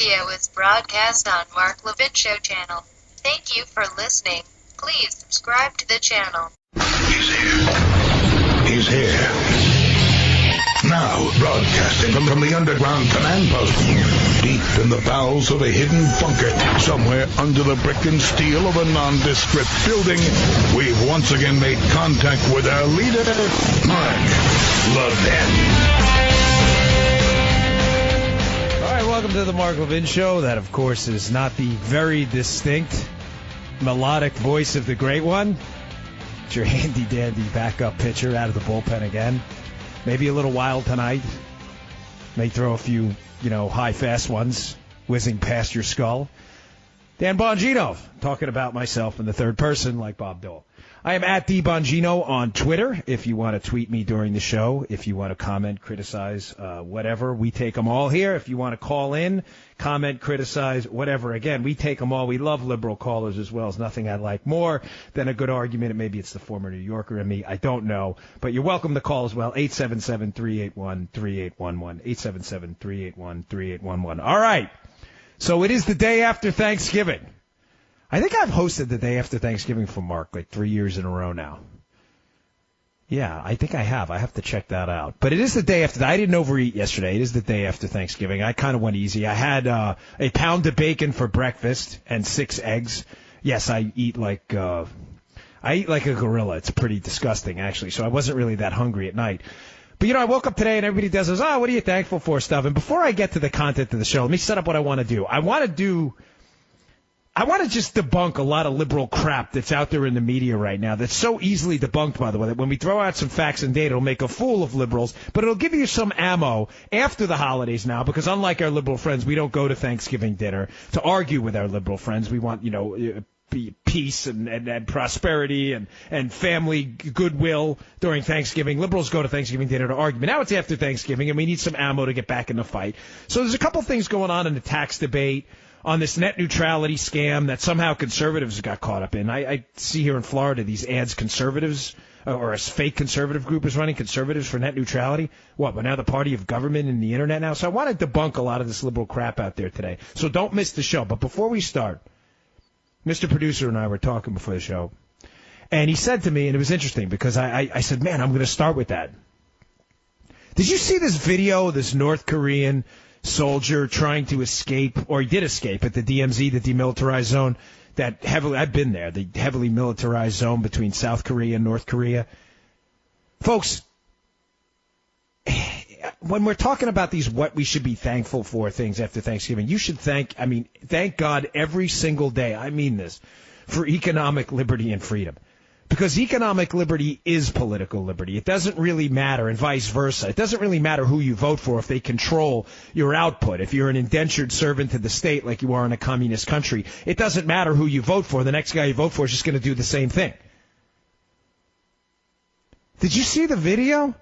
video is broadcast on Mark Levin Show channel. Thank you for listening. Please subscribe to the channel. He's here. He's here. Now, broadcasting from the underground command post, deep in the bowels of a hidden bunker, somewhere under the brick and steel of a nondescript building, we've once again made contact with our leader, Mark Levin. Welcome to the Mark Levin Show. That, of course, is not the very distinct, melodic voice of the great one. It's your handy-dandy backup pitcher out of the bullpen again. Maybe a little wild tonight. May throw a few, high, fast ones whizzing past your skull. Dan Bongino, talking about myself in the third person like Bob Dole. I am at D Bongino on Twitter. If you want to tweet me during the show, if you want to comment, criticize, whatever, we take them all here. If you want to call in, comment, criticize, whatever, again, we take them all. We love liberal callers as well. There's nothing I like more than a good argument. Maybe it's the former New Yorker in me. I don't know. But you're welcome to call as well. 877-381-3811. 877-381-3811. All right. So it is the day after Thanksgiving. I think I've hosted the day after Thanksgiving for Mark like 3 years in a row now. Yeah, I think I have. I have to check that out. But it is the day after. I didn't overeat yesterday. It is the day after Thanksgiving. I kind of went easy. I had a pound of bacon for breakfast and 6 eggs. Yes, I eat like a gorilla. It's pretty disgusting, actually. So I wasn't really that hungry at night. But, I woke up today and everybody does this, what are you thankful for stuff? And before I get to the content of the show, let me set up what I want to do. I want to just debunk a lot of liberal crap that's out there in the media right now that's so easily debunked, by the way, that when we throw out some facts and data, it'll make a fool of liberals, but it'll give you some ammo after the holidays now, because unlike our liberal friends, we don't go to Thanksgiving dinner to argue with our liberal friends. We want, peace and prosperity and family goodwill during Thanksgiving. Liberals go to Thanksgiving dinner to argue. But now it's after Thanksgiving, and we need some ammo to get back in the fight. So there's a couple things going on in the tax debate, on this net neutrality scam that somehow conservatives got caught up in. I see here in Florida these ads, conservatives, or a fake conservative group is running, conservatives for net neutrality. What, we're now the party of government and the internet now? So I want to debunk a lot of this liberal crap out there today. So don't miss the show. But before we start, Mr. Producer and I were talking before the show, and he said to me, and it was interesting because I said, man, I'm going to start with that. Did you see this video of this North Korean soldier trying to escape, or he did escape at the DMZ, the demilitarized zone, I've been there, the heavily militarized zone between South Korea and North Korea. Folks, when we're talking about these what we should be thankful for things after Thanksgiving, you should thank God every single day, I mean this, for economic liberty and freedom. Because economic liberty is political liberty. It doesn't really matter, and vice versa. It doesn't really matter who you vote for if they control your output. If you're an indentured servant to the state like you are in a communist country, it doesn't matter who you vote for. The next guy you vote for is just going to do the same thing. Did you see the video?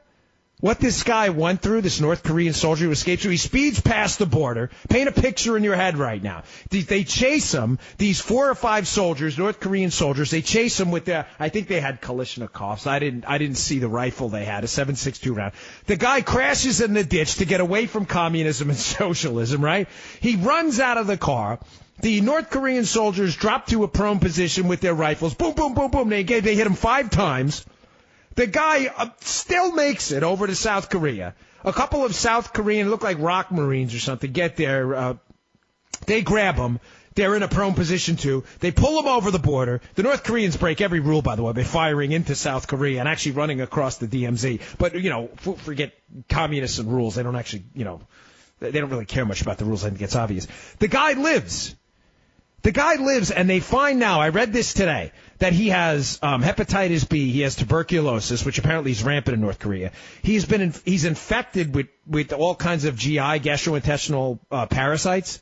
What this guy went through, this North Korean soldier who escaped through, he speeds past the border. Paint a picture in your head right now. They chase him, these 4 or 5 soldiers, North Korean soldiers, they chase him with I think they had Kalashnikovs. I didn't see the rifle they had, a 7.62 round. The guy crashes in the ditch to get away from communism and socialism, right? He runs out of the car. The North Korean soldiers drop to a prone position with their rifles. Boom, boom, boom, boom. They hit him 5 times. The guy still makes it over to South Korea. A couple of South Korean, look like rock Marines or something, get there. They grab him. They're in a prone position, too. They pull him over the border. The North Koreans break every rule, by the way, by firing into South Korea and actually running across the DMZ. But, forget communists and rules. They don't actually, they don't really care much about the rules. I think it's obvious. The guy lives. And they find now, I read this today, that he has hepatitis B, he has tuberculosis, which apparently is rampant in North Korea. He's infected with all kinds of GI, gastrointestinal parasites,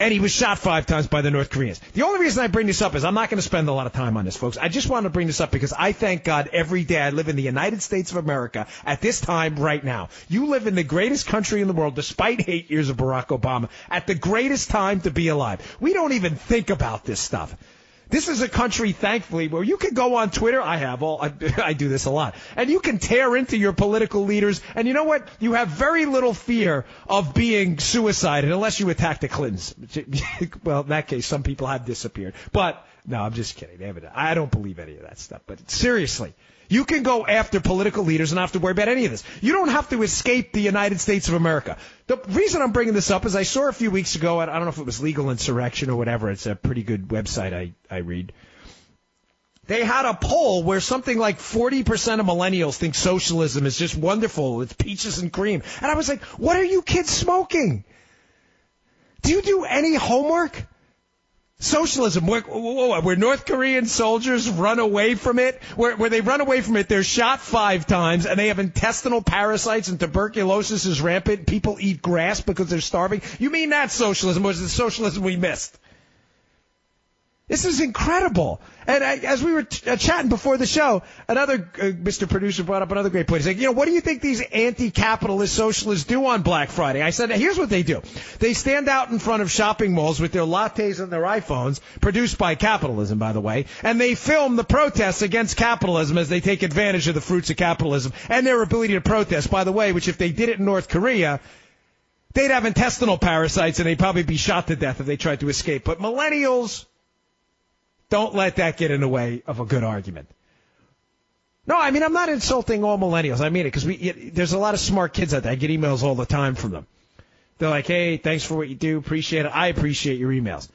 and he was shot 5 times by the North Koreans. The only reason I bring this up is I'm not going to spend a lot of time on this, folks. I just want to bring this up because I thank God every day I live in the United States of America at this time right now. You live in the greatest country in the world, despite 8 years of Barack Obama, at the greatest time to be alive. We don't even think about this stuff. This is a country, thankfully, where you can go on Twitter. I do this a lot. And you can tear into your political leaders. And you know what? You have very little fear of being suicided unless you attack the Clintons. Well, in that case, some people have disappeared. But, no, I'm just kidding. I don't believe any of that stuff. But seriously, you can go after political leaders and not have to worry about any of this. You don't have to escape the United States of America. The reason I'm bringing this up is I saw a few weeks ago, I don't know if it was Legal Insurrection or whatever. It's a pretty good website I read. They had a poll where something like 40% of millennials think socialism is just wonderful. It's peaches and cream. And I was like, what are you kids smoking? Do you do any homework? Socialism, where North Korean soldiers run away from it, where they run away from it, they're shot 5 times, and they have intestinal parasites and tuberculosis is rampant. People eat grass because they're starving. You mean that's socialism, or is it socialism we missed? This is incredible. And as we were chatting before the show, another Mr. Producer brought up another great point. He's like, what do you think these anti-capitalist socialists do on Black Friday? I said, here's what they do. They stand out in front of shopping malls with their lattes and their iPhones, produced by capitalism, by the way, and they film the protests against capitalism as they take advantage of the fruits of capitalism and their ability to protest, by the way, which if they did it in North Korea, they'd have intestinal parasites and they'd probably be shot to death if they tried to escape. But millennials, don't let that get in the way of a good argument. No, I mean, I'm not insulting all millennials. I mean it because there's a lot of smart kids out there. I get emails all the time from them. They're like, hey, thanks for what you do. Appreciate it. I appreciate your emails.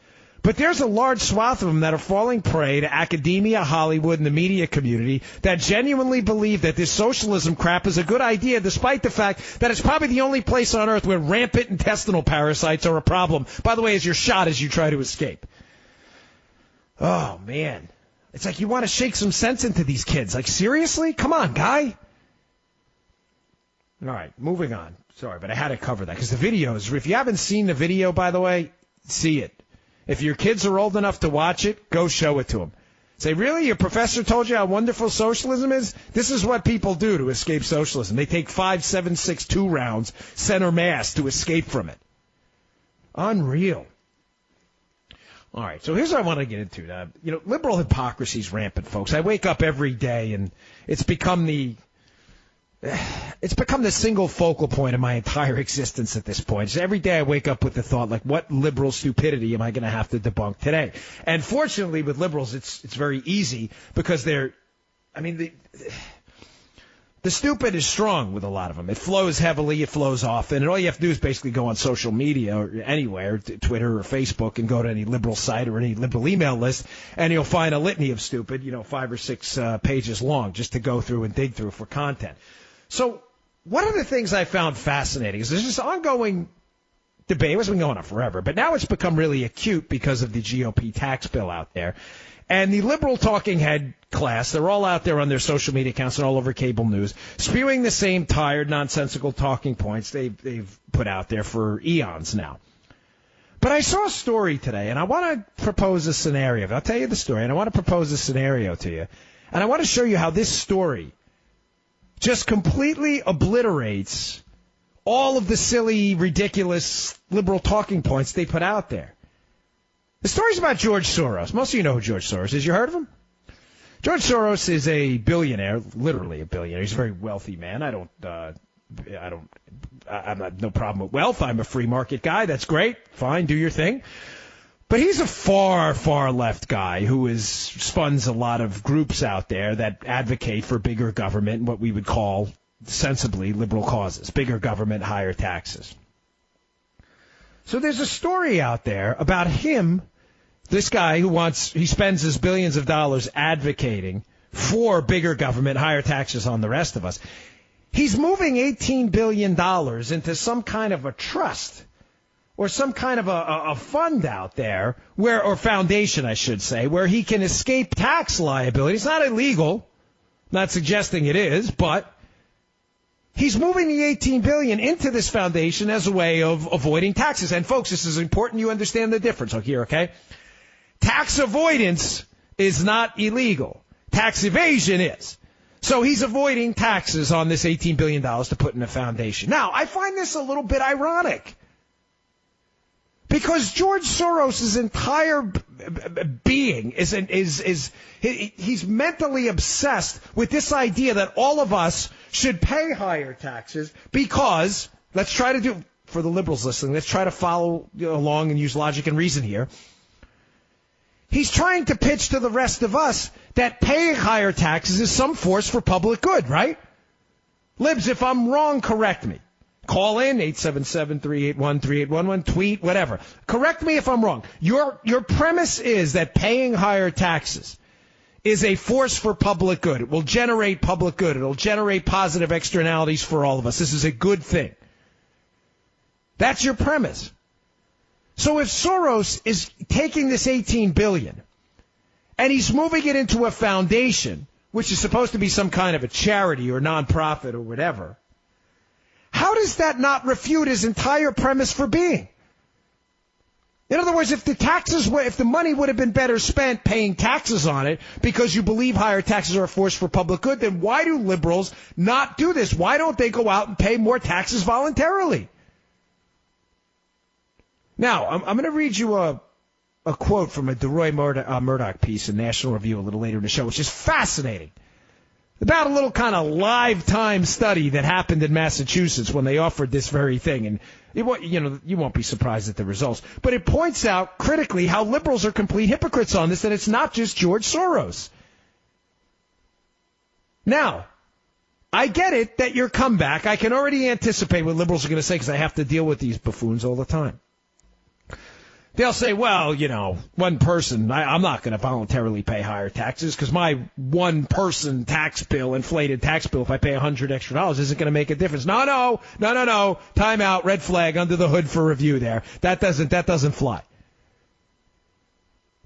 But there's a large swath of them that are falling prey to academia, Hollywood, and the media community that genuinely believe that this socialism crap is a good idea, despite the fact that it's probably the only place on earth where rampant intestinal parasites are a problem. By the way, as you're shot as you try to escape. Oh, man. It's like you want to shake some sense into these kids. Like, seriously? Come on, guy. All right, moving on. Sorry, but I had to cover that because the videos, if you haven't seen the video, by the way, see it. If your kids are old enough to watch it, go show it to them. Say, really? Your professor told you how wonderful socialism is? This is what people do to escape socialism. They take 5, 7, 6, 2 rounds, center mass to escape from it. Unreal. All right, so here's what I want to get into. Liberal hypocrisy is rampant, folks. I wake up every day, and it's become the single focal point of my entire existence at this point. So every day I wake up with the thought, like, what liberal stupidity am I going to have to debunk today? And fortunately, with liberals, it's very easy because the stupid is strong with a lot of them. It flows heavily, it flows often, and all you have to do is basically go on social media or anywhere, Twitter or Facebook, and go to any liberal site or any liberal email list, and you'll find a litany of stupid, 5 or 6 pages long, just to go through and dig through for content. So one of the things I found fascinating is there's this ongoing debate. It's been going on forever, but now it's become really acute because of the GOP tax bill out there. And the liberal talking head class, they're all out there on their social media accounts and all over cable news, spewing the same tired, nonsensical talking points they've put out there for eons now. But I saw a story today, and I want to propose a scenario. I'll tell you the story, and I want to propose a scenario to you. And I want to show you how this story just completely obliterates all of the silly, ridiculous liberal talking points they put out there. The story's about George Soros. Most of you know who George Soros is. You heard of him? George Soros is a billionaire, literally a billionaire. He's a very wealthy man. I'm not no problem with wealth. I'm a free market guy. That's great. Fine, do your thing. But he's a far, far left guy who spuns a lot of groups out there that advocate for bigger government and what we would call sensibly liberal causes. Bigger government, higher taxes. So there's a story out there about him, this guy he spends his billions of dollars advocating for bigger government, higher taxes on the rest of us. He's moving $18 billion into some kind of a trust or some kind of a fund out there or foundation, I should say, where he can escape tax liability. It's not illegal. I'm not suggesting it is, but he's moving the $18 billion into this foundation as a way of avoiding taxes. And folks, this is important you understand the difference here, okay? Tax avoidance is not illegal. Tax evasion is. So he's avoiding taxes on this $18 billion to put in a foundation. Now, I find this a little bit ironic. Because George Soros' entire being he's mentally obsessed with this idea that all of us should pay higher taxes because, let's try to do, for the liberals listening, let's try to follow along and use logic and reason here. He's trying to pitch to the rest of us that paying higher taxes is some force for public good, right? Libs, if I'm wrong, correct me. Call in, 877-381-3811, tweet, whatever. Correct me if I'm wrong. Your premise is that paying higher taxes is a force for public good. It will generate public good. It will generate positive externalities for all of us. This is a good thing. That's your premise. So if Soros is taking this $18 billion and he's moving it into a foundation, which is supposed to be some kind of a charity or nonprofit or whatever, how does that not refute his entire premise for being? In other words, if the money would have been better spent paying taxes on it because you believe higher taxes are a force for public good, then why do liberals not do this? Why don't they go out and pay more taxes voluntarily? Now, I'm going to read you a quote from a DeRoy Murdoch piece in National Review a little later in the show, which is fascinating. About a little kind of live-time study that happened in Massachusetts when they offered this very thing. And, you won't be surprised at the results. But it points out critically how liberals are complete hypocrites on this, and it's not just George Soros. Now, I get it that your comeback, I can already anticipate what liberals are going to say because I have to deal with these buffoons all the time. They'll say, well, one person, I'm not going to voluntarily pay higher taxes because my one-person tax bill, inflated tax bill, if I pay $100 extra, isn't going to make a difference. No. Time out, red flag, under the hood for review there. That doesn't fly.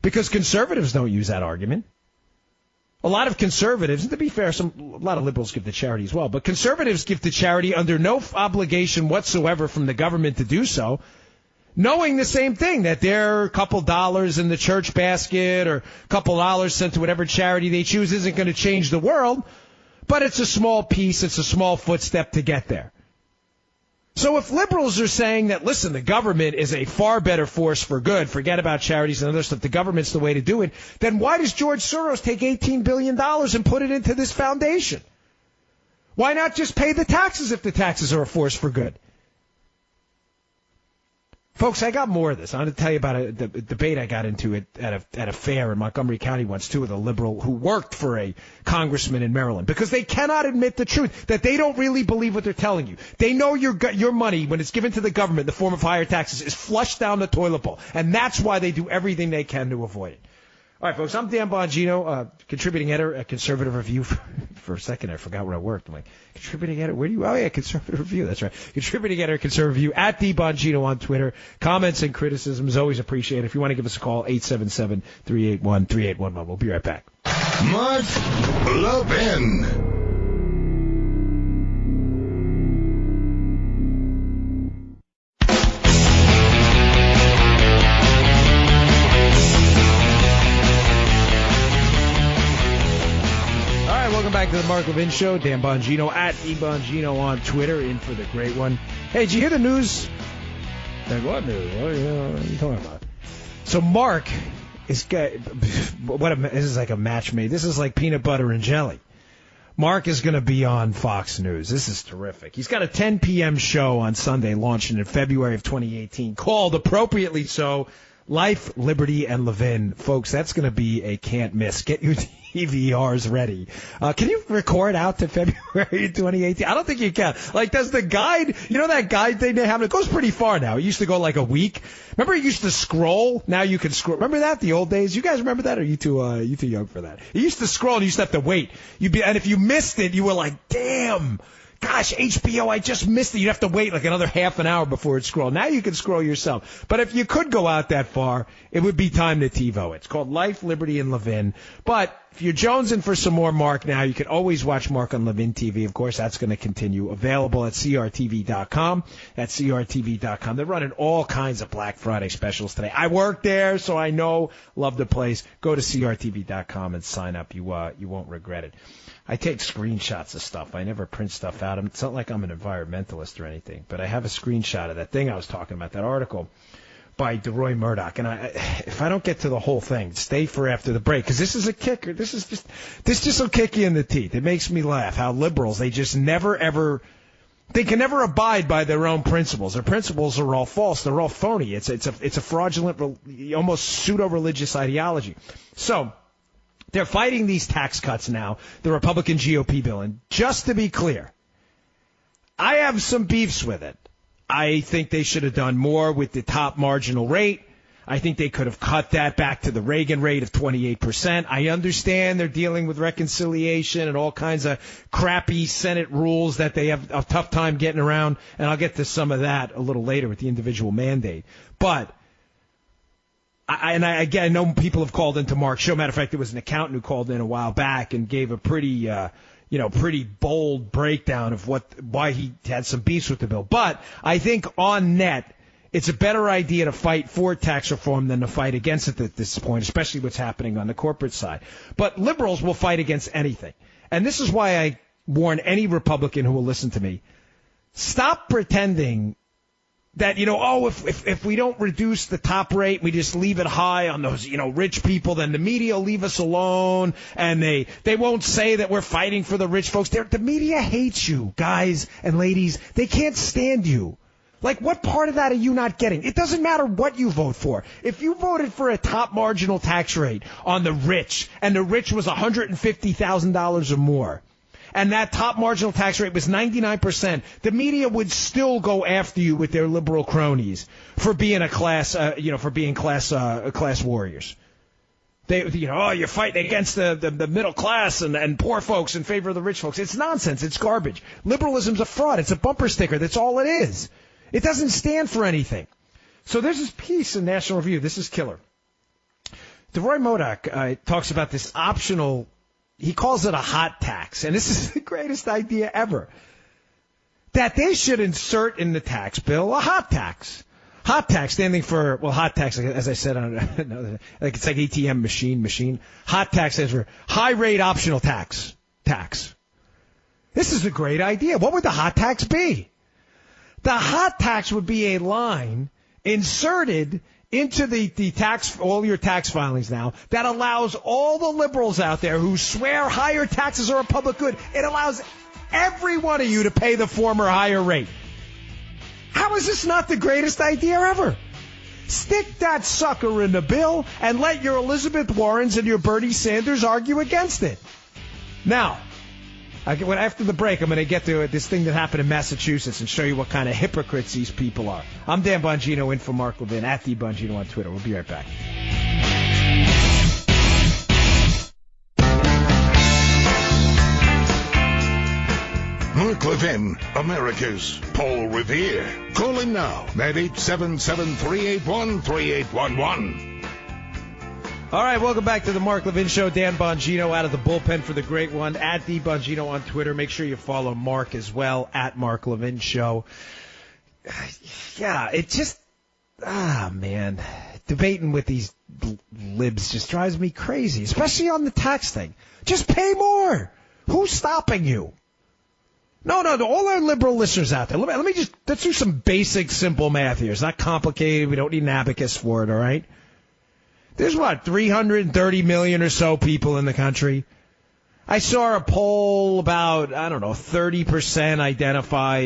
Because conservatives don't use that argument. A lot of conservatives, and to be fair, a lot of liberals give to charity as well, but conservatives give to charity under no obligation whatsoever from the government to do so, knowing the same thing, that there are a couple dollars in the church basket or a couple dollars sent to whatever charity they choose isn't going to change the world, but it's a small piece, it's a small footstep to get there. So if liberals are saying that, listen, the government is a far better force for good, forget about charities and other stuff, the government's the way to do it, then why does George Soros take $18 billion and put it into this foundation? Why not just pay the taxes if the taxes are a force for good? Folks, I got more of this. I'm going to tell you about the debate I got into at a fair in Montgomery County once, too, with a liberal who worked for a congressman in Maryland, because they cannot admit the truth, that they don't really believe what they're telling you. They know your money, when it's given to the government in the form of higher taxes, is flushed down the toilet bowl, and that's why they do everything they can to avoid it. All right, folks, I'm Dan Bongino, contributing editor at Conservative Review. For a second, I forgot where I worked. I'm like, contributing editor, where do you? Oh, yeah, Conservative Review. That's right. Contributing editor, Conservative Review, at DBongino on Twitter. Comments and criticisms always appreciated. If you want to give us a call, 877-381-3811. We'll be right back. Mark Levin. Welcome back to the Mark Levin Show. Dan Bongino at DBongino on Twitter, in for the great one. Hey, did you hear the news? Like, what news? What are you talking about? So Mark is this is like a match made. This is like peanut butter and jelly. Mark is going to be on Fox News. This is terrific. He's got a 10 p.m. show on Sunday, launching in February of 2018, called, appropriately so, Life, Liberty, and Levin. Folks, that's going to be a can't miss. Get your DVRs ready. Can you record out to February 2018? I don't think you can. Like, does the guide, that guide thing they have, it goes pretty far now. It used to go like a week. Remember it used to scroll? Now you can scroll. Remember that, the old days? You guys remember that, or are you too young for that? It used to scroll and you used to have to wait. And if you missed it, you were like, damn. Gosh, HBO, I just missed it. You'd have to wait like another half an hour before it scrolled. Now you can scroll yourself. But if you could go out that far, it would be time to TiVo. It's called Life, Liberty, and Levin. But if you're jonesing for some more Mark now, you can always watch Mark on Levin TV. Of course, that's going to continue. Available at CRTV.com. That's CRTV.com. They're running all kinds of Black Friday specials today. I work there, so I know, love the place. Go to CRTV.com and sign up. You won't regret it. I take screenshots of stuff. I never print stuff out. It's not like I'm an environmentalist or anything, but I have a screenshot of that thing I was talking about, that article by DeRoy Murdoch. And if I don't get to the whole thing, stay for after the break, because this is a kicker. This just will kick you in the teeth. It makes me laugh how liberals, they just never, ever, they can never abide by their own principles. Their principles are all false. They're all phony. It's a fraudulent, almost pseudo-religious ideology. So they're fighting these tax cuts now, the Republican GOP bill. And just to be clear, I have some beefs with it. I think they should have done more with the top marginal rate. I think they could have cut that back to the Reagan rate of 28%. I understand they're dealing with reconciliation and all kinds of crappy Senate rules that they have a tough time getting around, and I'll get to some of that a little later with the individual mandate. But I know people have called into Mark's show. Matter of fact, there was an accountant who called in a while back and gave a pretty bold breakdown of why he had some beefs with the bill. But I think on net, it's a better idea to fight for tax reform than to fight against it at this point, especially what's happening on the corporate side. But liberals will fight against anything. And this is why I warn any Republican who will listen to me, stop pretending that, if we don't reduce the top rate, we just leave it high on those, rich people, then the media will leave us alone, and they won't say that we're fighting for the rich folks. The media hates you, guys and ladies. They can't stand you. Like, what part of that are you not getting? It doesn't matter what you vote for. If you voted for a top marginal tax rate on the rich, and the rich was $150,000 or more, and that top marginal tax rate was 99%, the media would still go after you with their liberal cronies for being class warriors. You're fighting against the middle class and poor folks in favor of the rich folks. It's nonsense. It's garbage. Liberalism's a fraud. It's a bumper sticker. That's all it is. It doesn't stand for anything. So there's this piece in National Review. This is killer. DeRoy Murdoch talks about this optional, he calls it a hot tax, and this is the greatest idea ever, that they should insert in the tax bill a hot tax. Hot tax standing for, hot tax, as I said, like it's like ATM machine. Hot tax stands for high rate optional tax. This is a great idea. What would the hot tax be? The hot tax would be a line inserted into the tax, all your tax filings now, that allows all the liberals out there who swear higher taxes are a public good, it allows every one of you to pay the former higher rate. How is this not the greatest idea ever? Stick that sucker in the bill and let your Elizabeth Warrens and your Bernie Sanders argue against it. Now, after the break, I'm going to get to this thing that happened in Massachusetts and show you what kind of hypocrites these people are. I'm Dan Bongino, in for Mark Levin, at the Bongino on Twitter. We'll be right back. Mark Levin, America's Paul Revere. Call him now at 877-381-3811. All right, welcome back to the Mark Levin Show. Dan Bongino out of the bullpen for the great one, at the Bongino on Twitter. Make sure you follow Mark as well, at Mark Levin Show. Yeah, it just, man, debating with these libs just drives me crazy, especially on the tax thing. Just pay more. Who's stopping you? No, all our liberal listeners out there, let's do some basic, simple math here. It's not complicated. We don't need an abacus for it, all right? There's 330 million or so people in the country. I saw a poll about, 30% identify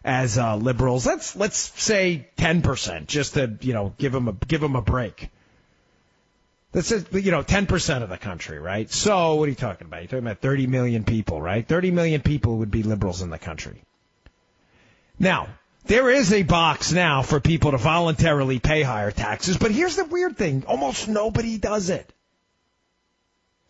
as liberals. Let's say 10%, just to, give them a break. That's 10% of the country, right? So what are you talking about? You're talking about 30 million people, right? 30 million people would be liberals in the country. Now, there is a box now for people to voluntarily pay higher taxes, but here's the weird thing. Almost nobody does it.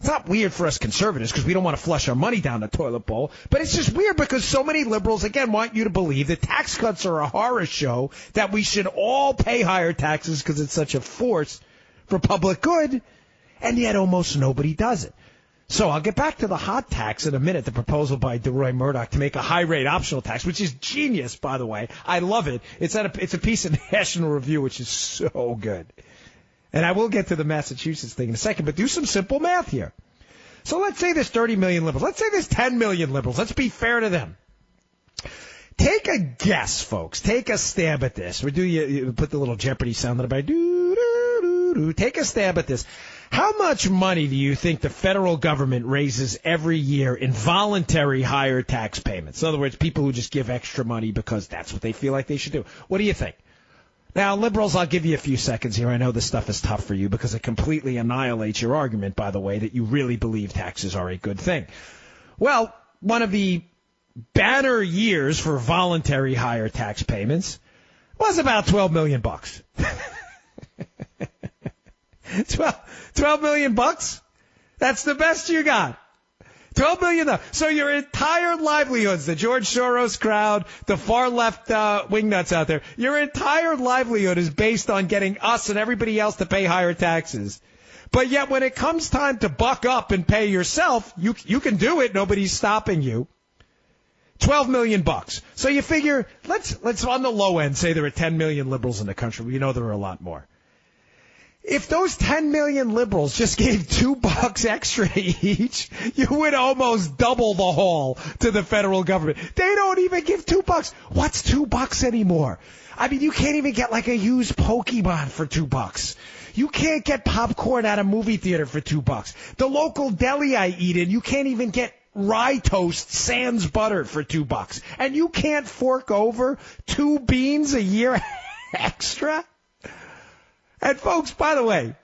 It's not weird for us conservatives because we don't want to flush our money down the toilet bowl, but it's just weird because so many liberals, again, want you to believe that tax cuts are a horror show, that we should all pay higher taxes because it's such a force for public good, and yet almost nobody does it. So I'll get back to the hot tax in a minute, the proposal by DeRoy Murdoch to make a high-rate optional tax, which is genius, by the way. I love it. It's a piece of National Review, which is so good. And I will get to the Massachusetts thing in a second, but do some simple math here. So let's say there's 30 million liberals. Let's say there's 10 million liberals. Let's be fair to them. Take a guess, folks. Take a stab at this. We do you put the little Jeopardy sound on it by do. Take a stab at this. How much money do you think the federal government raises every year in voluntary higher tax payments? In other words, people who just give extra money because that's what they feel like they should do. What do you think? Now, liberals, I'll give you a few seconds here. I know this stuff is tough for you because it completely annihilates your argument, by the way, that you really believe taxes are a good thing. Well, one of the banner years for voluntary higher tax payments was about $12 million. 12 million bucks? That's the best you got. $12 million. So your entire livelihoods, the George Soros crowd, the far left wingnuts out there, your entire livelihood is based on getting us and everybody else to pay higher taxes. But yet when it comes time to buck up and pay yourself, you can do it. Nobody's stopping you. $12 million. So you figure, let's on the low end say there are 10 million liberals in the country. We know there are a lot more. If those 10 million liberals just gave $2 extra each, you would almost double the haul to the federal government. They don't even give $2. What's $2 anymore? I mean, you can't even get like a used Pokemon for $2. You can't get popcorn at a movie theater for $2. The local deli I eat in, you can't even get rye toast sans butter for $2. And you can't fork over 2 beans a year extra? And folks, by the way,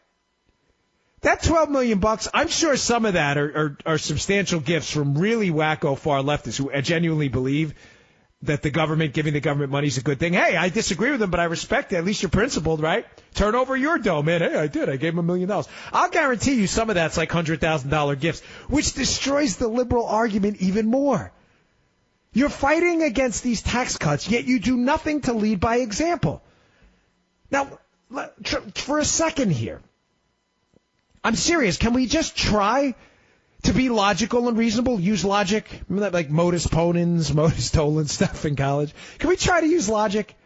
that $12 million, I'm sure some of that are substantial gifts from really wacko far leftists who genuinely believe that giving the government money is a good thing. Hey, I disagree with them, but I respect it. At least you're principled, right? Turn over your dough, man. Hey, I did. I gave him $1 million. I'll guarantee you some of that's like $100,000 gifts, which destroys the liberal argument even more. You're fighting against these tax cuts, yet you do nothing to lead by example. Now, for a second here, I'm serious. Can we just try to be logical and reasonable? Use logic. Remember that like modus ponens, modus tollens stuff in college? Can we try to use logic?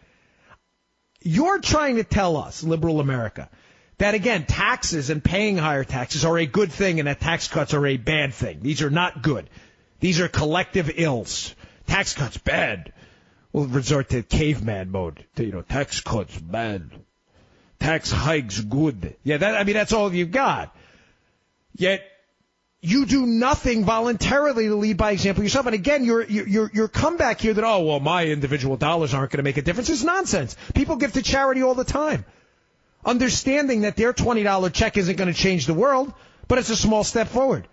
You're trying to tell us, liberal America, that again, taxes and paying higher taxes are a good thing and that tax cuts are a bad thing. These are not good. These are collective ills. Tax cuts, bad. We'll resort to caveman mode. Tax cuts, bad. Tax hikes, good. Yeah, that's all you've got. Yet you do nothing voluntarily to lead by example yourself. And again, your comeback here that, oh, well, my individual dollars aren't going to make a difference is nonsense. People give to charity all the time, understanding that their $20 check isn't going to change the world, but it's a small step forward.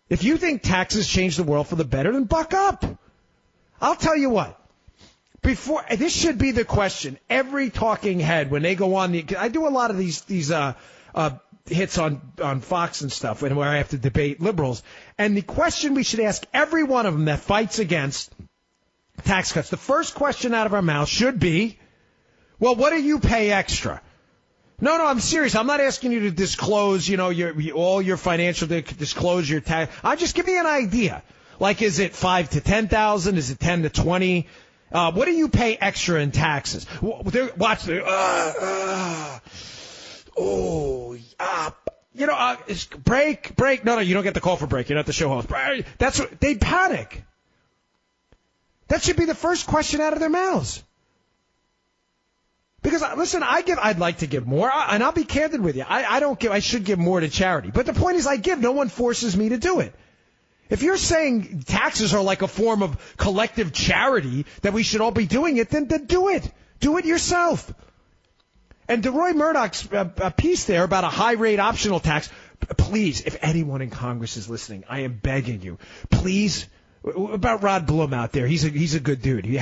If you think taxes change the world for the better, then buck up. I'll tell you what. This should be the question. Every talking head, when they go on I do a lot of these hits on Fox and stuff, where I have to debate liberals. And the question we should ask every one of them that fights against tax cuts, the first question out of our mouth should be, well, what do you pay extra? No, I'm serious. I'm not asking you to disclose, all your financial, disclose your tax. I'm just giving you an idea. Like, is it 5 to 10,000? Is it 10 to 20? What do you pay extra in taxes? Watch the, break. No, you don't get the call for break. You're not the show host. That's what they panic. That should be the first question out of their mouths. Because listen, I'd like to give more, and I'll be candid with you. I should give more to charity. But the point is, I give. No one forces me to do it. If you're saying taxes are like a form of collective charity, that we should all be doing it, then do it. Do it yourself. And DeRoy Murdoch's piece there about a high-rate optional tax, please, if anyone in Congress is listening, I am begging you, please, about Rod Blum out there, he's a good dude. He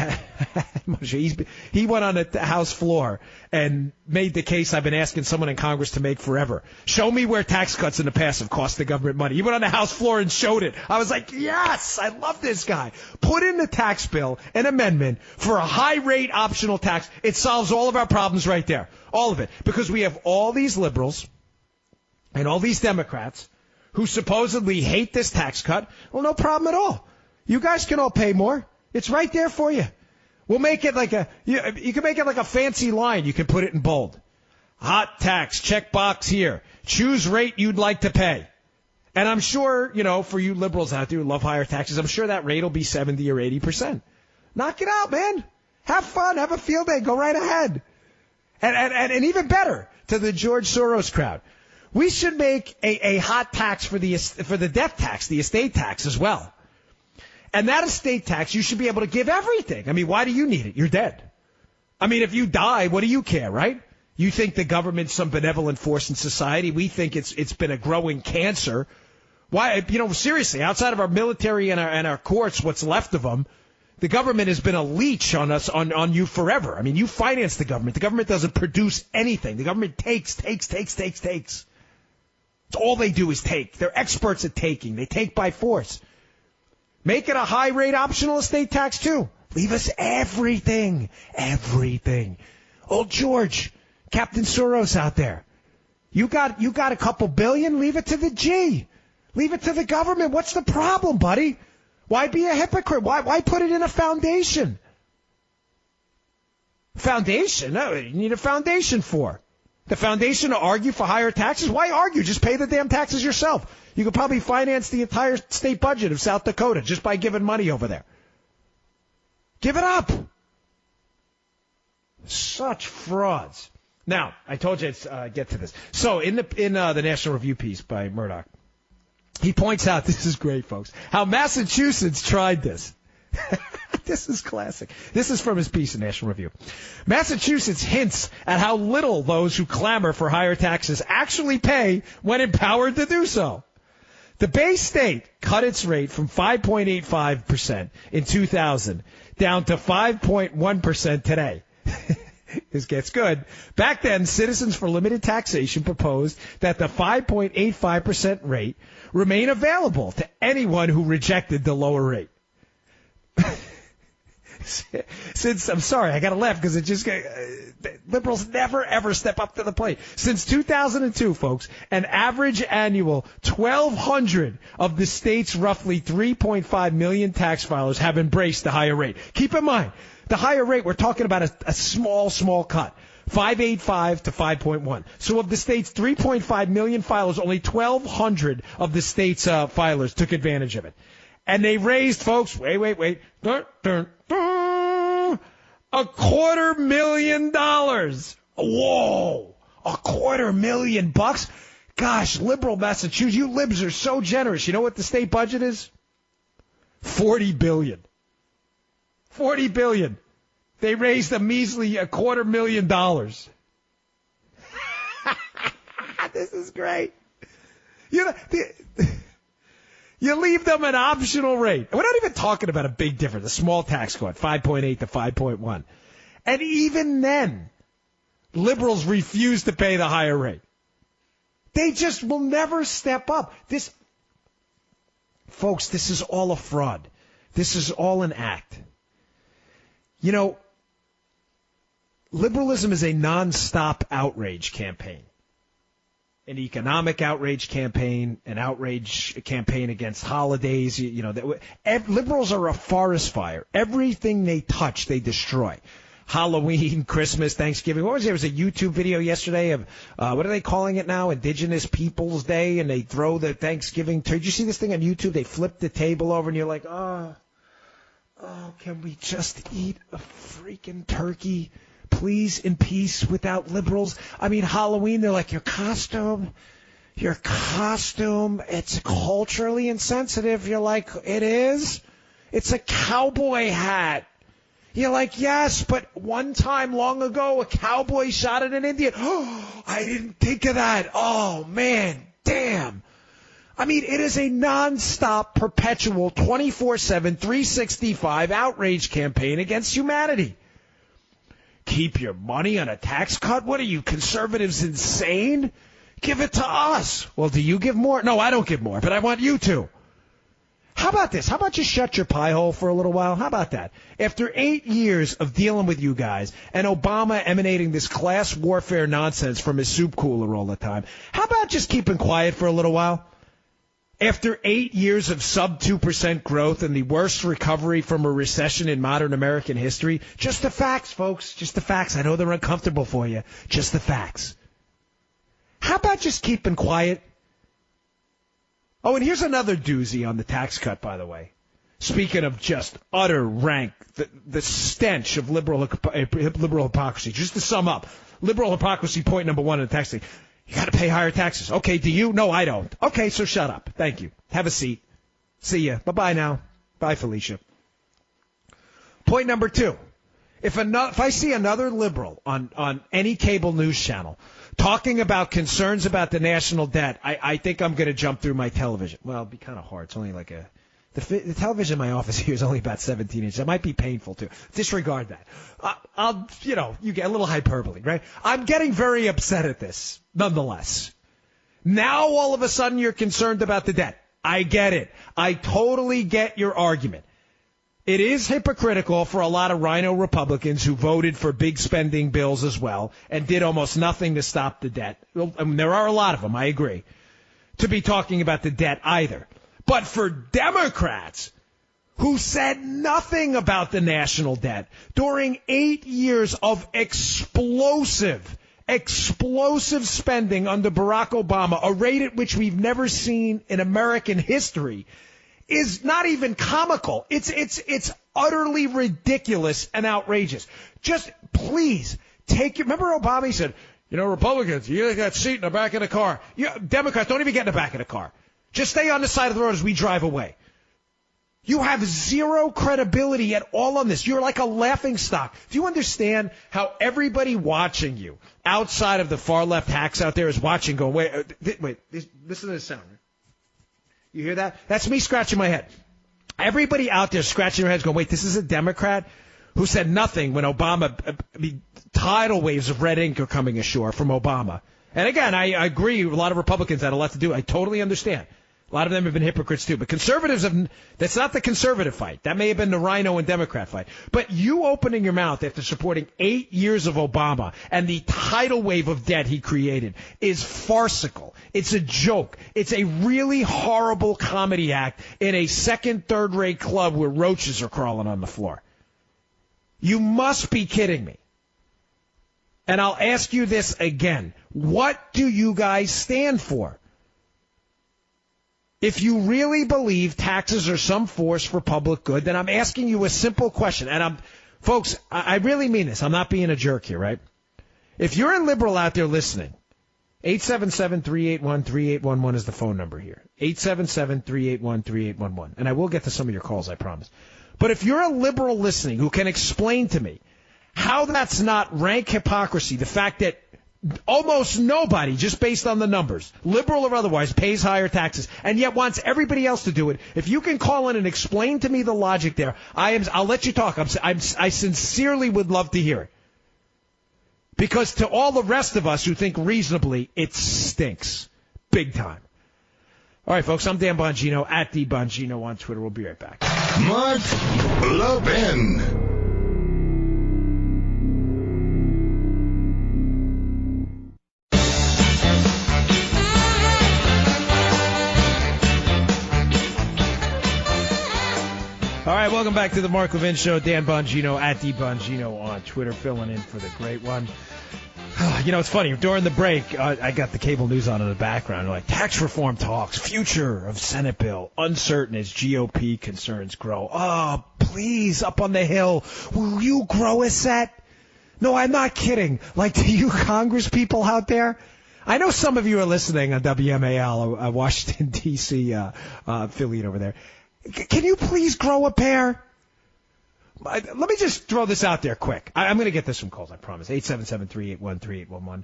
went on the House floor and made the case I've been asking someone in Congress to make forever. Show me where tax cuts in the past have cost the government money. He went on the House floor and showed it. I was like, yes, I love this guy. Put in the tax bill an amendment for a high-rate optional tax. It solves all of our problems right there. All of it. Because we have all these liberals and all these Democrats who supposedly hate this tax cut. Well, no problem at all. You guys can all pay more. It's right there for you. We'll make it you can make it like a fancy line. You can put it in bold. Hot tax, check box here. Choose rate you'd like to pay. And I'm sure, for you liberals out there who love higher taxes, I'm sure that rate will be 70 or 80%. Knock it out, man. Have fun. Have a field day. Go right ahead. And even better, to the George Soros crowd, we should make a hot tax for the death tax, the estate tax as well. And that estate tax, you should be able to give everything. I mean, why do you need it? You're dead. I mean, if you die, what do you care, right? You think the government's some benevolent force in society. We think it's been a growing cancer. Why, seriously, outside of our military and our courts, what's left of them, the government has been a leech on us, on you forever. I mean, you finance the government. The government doesn't produce anything. The government takes. It's all they do is take. They're experts at taking. They take by force. Make it a high-rate optional estate tax, too. Leave us everything. Everything. Old George, Captain Soros out there. You got a couple billion? Leave it to the G. Leave it to the government. What's the problem, buddy? Why be a hypocrite? Why put it in a foundation? Foundation? No, you need a foundation for. The foundation to argue for higher taxes? Why argue? Just pay the damn taxes yourself. You could probably finance the entire state budget of South Dakota just by giving money over there. Give it up. Such frauds. Now, I told you I'd get to this. So in the National Review piece by Murdoch, he points out, this is great, folks, how Massachusetts tried this. This is classic. This is from his piece in National Review. Massachusetts hints at how little those who clamor for higher taxes actually pay when empowered to do so. The Bay State cut its rate from 5.85% in 2000 down to 5.1% today. This gets good. Back then, Citizens for Limited Taxation proposed that the 5.85% rate remain available to anyone who rejected the lower rate. I'm sorry, I got to laugh because liberals never, ever step up to the plate. Since 2002, folks, an average annual 1,200 of the state's roughly 3.5 million tax filers have embraced the higher rate. Keep in mind, the higher rate, we're talking about a small cut. 5.85 to 5.1. So of the state's 3.5 million filers, only 1,200 of the state's filers took advantage of it. And they raised, folks, wait, $250,000. Whoa, $250,000. Gosh, liberal Massachusetts, you libs are so generous. You know what the state budget is? $40 billion. $40 billion. They raised a measly $250,000. This is great. You leave them an optional rate. We're not even talking about a big difference, a small tax cut, 5.8 to 5.1. And even then, liberals refuse to pay the higher rate. They just will never step up. Folks, this is all a fraud. This is all an act. You know, liberalism is a nonstop outrage campaign. An economic outrage campaign, an outrage campaign against holidays. Liberals are a forest fire. Everything they touch, they destroy. Halloween, Christmas, Thanksgiving. What was there? There was a YouTube video yesterday of, what are they calling it now? Indigenous Peoples Day, and they throw the Thanksgiving. Did you see this thing on YouTube? They flip the table over, and you're like, oh, can we just eat a freaking turkey? Please, in peace, without liberals. I mean, Halloween, they're like, your costume, it's culturally insensitive. You're like, it is? It's a cowboy hat. You're like, yes, but one time long ago, a cowboy shot at an Indian. Oh, I didn't think of that. Oh, man, damn. I mean, it is a nonstop, perpetual, 24/7, 365 outrage campaign against humanity. Keep your money on a tax cut? What are you, conservatives, insane? Give it to us. Well, do you give more? No, I don't give more, but I want you to. How about this? How about you shut your pie hole for a little while? How about that? After 8 years of dealing with you guys and Obama emanating this class warfare nonsense from his soup cooler all the time, how about just keeping quiet for a little while? After 8 years of sub 2% growth and the worst recovery from a recession in modern American history, just the facts, folks, just the facts. I know they're uncomfortable for you. Just the facts. How about just keeping quiet? Oh, and here's another doozy on the tax cut, by the way. Speaking of just utter rank, the stench of liberal hypocrisy. Just to sum up, liberal hypocrisy point number one in the text thing. You got to pay higher taxes. Okay, do you? No, I don't. Okay, so shut up. Thank you. Have a seat. See ya. Bye-bye now. Bye, Felicia. Point number two. If I see another liberal on any cable news channel talking about concerns about the national debt, I think I'm going to jump through my television. Well, it'd be kind of hard. It's only like the television in my office here is only about 17 inches. It might be painful, too. Disregard that. You get a little hyperbole, right? I'm getting very upset at this, nonetheless. Now, all of a sudden, you're concerned about the debt. I get it. I totally get your argument. It is hypocritical for a lot of rhino Republicans who voted for big spending bills as well and did almost nothing to stop the debt. I mean, there are a lot of them, I agree, to be talking about the debt either. But for Democrats who said nothing about the national debt during 8 years of explosive spending under Barack Obama, a rate at which we've never seen in American history, is not even comical. It's utterly ridiculous and outrageous. Just please remember Obama said, Republicans, you get that seat in the back of the car. Democrats, don't even get in the back of the car. Just stay on the side of the road as we drive away. You have zero credibility at all on this. You're like a laughingstock. Do you understand how everybody watching you outside of the far left hacks out there is watching going, wait, listen to this sound. You hear that? That's me scratching my head. Everybody out there scratching their heads going, wait, this is a Democrat who said nothing when tidal waves of red ink are coming ashore from Obama. And again, I agree, a lot of Republicans had a lot to do. I totally understand. A lot of them have been hypocrites too. But conservatives that's not the conservative fight. That may have been the rhino and Democrat fight. But you opening your mouth after supporting 8 years of Obama and the tidal wave of debt he created is farcical. It's a joke. It's a really horrible comedy act in a second, third-rate club where roaches are crawling on the floor. You must be kidding me. And I'll ask you this again. What do you guys stand for? If you really believe taxes are some force for public good, then I'm asking you a simple question. And folks, I really mean this. I'm not being a jerk here, right? If you're a liberal out there listening, 877-381-3811 is the phone number here. 877-381-3811. And I will get to some of your calls, I promise. But if you're a liberal listening who can explain to me how that's not rank hypocrisy, the fact that almost nobody, just based on the numbers, liberal or otherwise, pays higher taxes and yet wants everybody else to do it. If you can call in and explain to me the logic there, I'll let you talk. I sincerely would love to hear it. Because to all the rest of us who think reasonably, it stinks. Big time. All right, folks, I'm Dan Bongino, at DBongino on Twitter. We'll be right back. Mark Levin. All right, welcome back to the Mark Levin Show. Dan Bongino, at DBongino on Twitter, filling in for the great one. It's funny. During the break, I got the cable news on in the background. Like, tax reform talks, future of Senate bill, uncertain as GOP concerns grow. Oh, please, up on the Hill, will you grow a set? No, I'm not kidding. Like, to you Congress people out there, I know some of you are listening on WMAL, a Washington, D.C. affiliate over there. Can you please grow a pair? Let me just throw this out there quick. I'm going to get this from calls, I promise. 877-381-3811.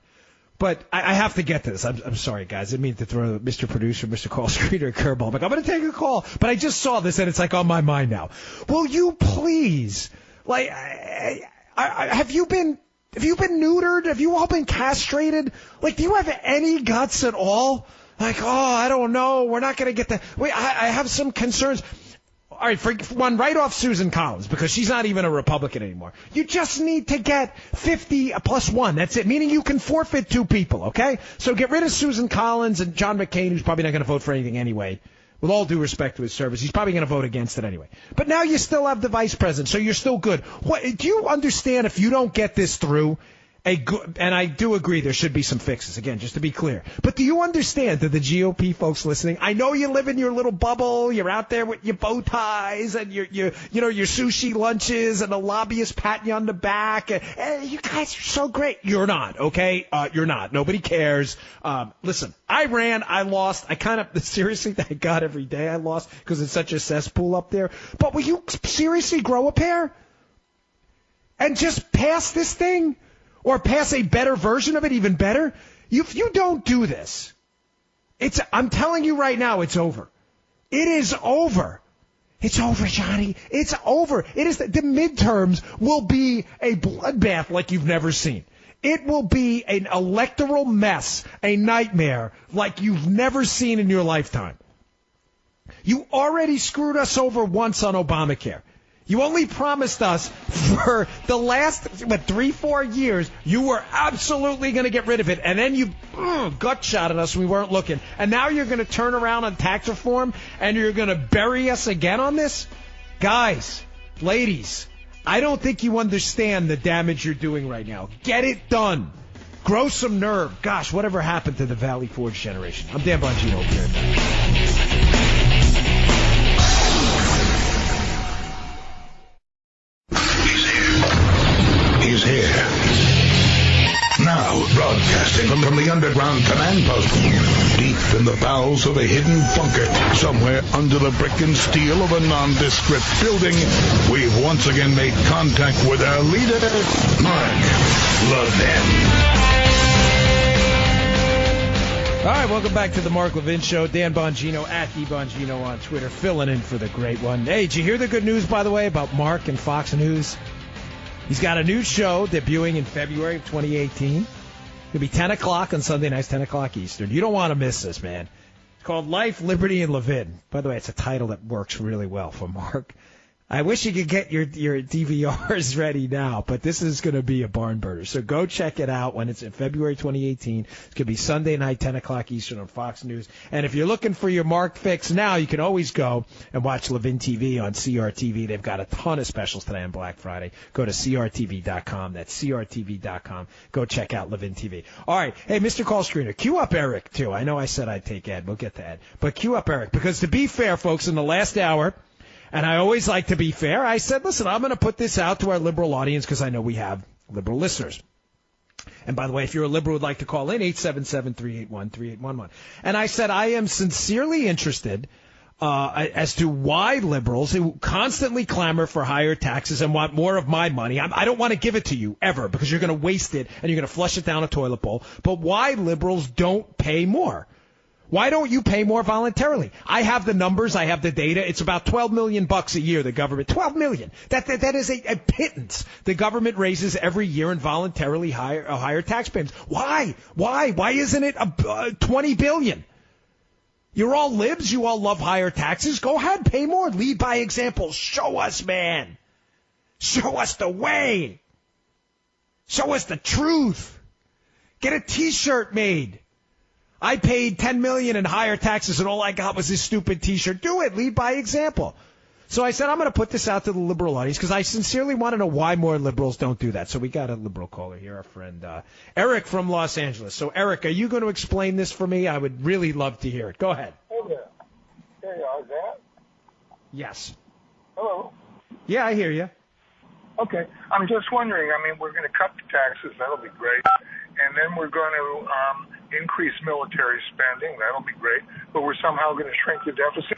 But I have to get to this. I'm sorry, guys. I didn't mean to throw Mr. Producer, Mr. Call Screener a curveball. I'm going to take a call. But I just saw this, and it's like on my mind now. Will you please, like, have you been neutered? Have you all been castrated? Like, do you have any guts at all? Like, I don't know. We're not going to get that. Wait, I have some concerns. All right, for one, write off Susan Collins because she's not even a Republican anymore. You just need to get 50 plus one. That's it, meaning you can forfeit two people, okay? So get rid of Susan Collins and John McCain, who's probably not going to vote for anything anyway. With all due respect to his service, he's probably going to vote against it anyway. But now you still have the vice president, so you're still good. What, do you understand if you don't get this through and I do agree there should be some fixes, again, just to be clear. But do you understand that the GOP folks listening, I know you live in your little bubble, you're out there with your bow ties and your sushi lunches and the lobbyists patting you on the back. And you guys are so great. You're not, okay? You're not. Nobody cares. Listen, I ran, I lost. I kind of, seriously, thank God every day I lost because it's such a cesspool up there. But will you seriously grow a pair and just pass this thing? Or pass a better version of it, even better? If you don't do this, I'm telling you right now, it's over. It is over. It's over, Johnny. It's over. It is the midterms will be a bloodbath like you've never seen. It will be an electoral mess, a nightmare like you've never seen in your lifetime. You already screwed us over once on Obamacare. You only promised us for the last, 3-4 years, you were absolutely going to get rid of it. And then you gut shot at us when we weren't looking. And now you're going to turn around on tax reform and you're going to bury us again on this? Guys, ladies, I don't think you understand the damage you're doing right now. Get it done. Grow some nerve. Gosh, whatever happened to the Valley Forge generation? I'm Dan Bongino here. He's here. Now, broadcasting from the underground command post, deep in the bowels of a hidden bunker, somewhere under the brick and steel of a nondescript building, we've once again made contact with our leader, Mark Levin. All right, welcome back to the Mark Levin Show. Dan Bongino at DBongino on Twitter, filling in for the great one. Hey, did you hear the good news, by the way, about Mark and Fox News? He's got a new show debuting in February of 2018. It'll be 10 o'clock on Sunday nights, 10 o'clock Eastern. You don't want to miss this, man. It's called Life, Liberty, and Levin. By the way, it's a title that works really well for Mark. I wish you could get your DVRs ready now, but this is going to be a barn burner. So go check it out when it's in February 2018. It's going to be Sunday night, 10 o'clock Eastern on Fox News. And if you're looking for your Mark fix now, you can always go and watch Levin TV on CRTV. They've got a ton of specials today on Black Friday. Go to CRTV.com. That's CRTV.com. Go check out Levin TV. All right. Hey, Mr. Call Screener, cue up Eric, too. I know I said I'd take Ed. We'll get to Ed. But cue up Eric, because to be fair, folks, in the last hour, and I always like to be fair, I said, listen, I'm going to put this out to our liberal audience because I know we have liberal listeners. And by the way, if you're a liberal who would like to call in, 877-381-3811. And I said, I am sincerely interested as to why liberals who constantly clamor for higher taxes and want more of my money, I don't want to give it to you ever because you're going to waste it and you're going to flush it down a toilet bowl, but why liberals don't pay more. Why don't you pay more voluntarily? I have the numbers. I have the data. It's about $12 million a year, the government. $12 million. That is a pittance the government raises every year in voluntarily higher tax payments. Why? Why isn't it $20 billion? You're all libs. You all love higher taxes. Go ahead. Pay more. Lead by example. Show us, man. Show us the way. Show us the truth. Get a T-shirt made. I paid $10 million in higher taxes, and all I got was this stupid T-shirt. Do it. Lead by example. So I said I'm going to put this out to the liberal audience because I sincerely want to know why more liberals don't do that. So we got a liberal caller here, our friend Eric from Los Angeles. So, Eric, are you going to explain this for me? I would really love to hear it. Go ahead. Hey there. There you are, is that? Yes. Hello. Yeah, I hear you. Okay. I'm just wondering, we're going to cut the taxes. That'll be great. And then we're going to increase military spending. That'll be great. But we're somehow going to shrink the deficit.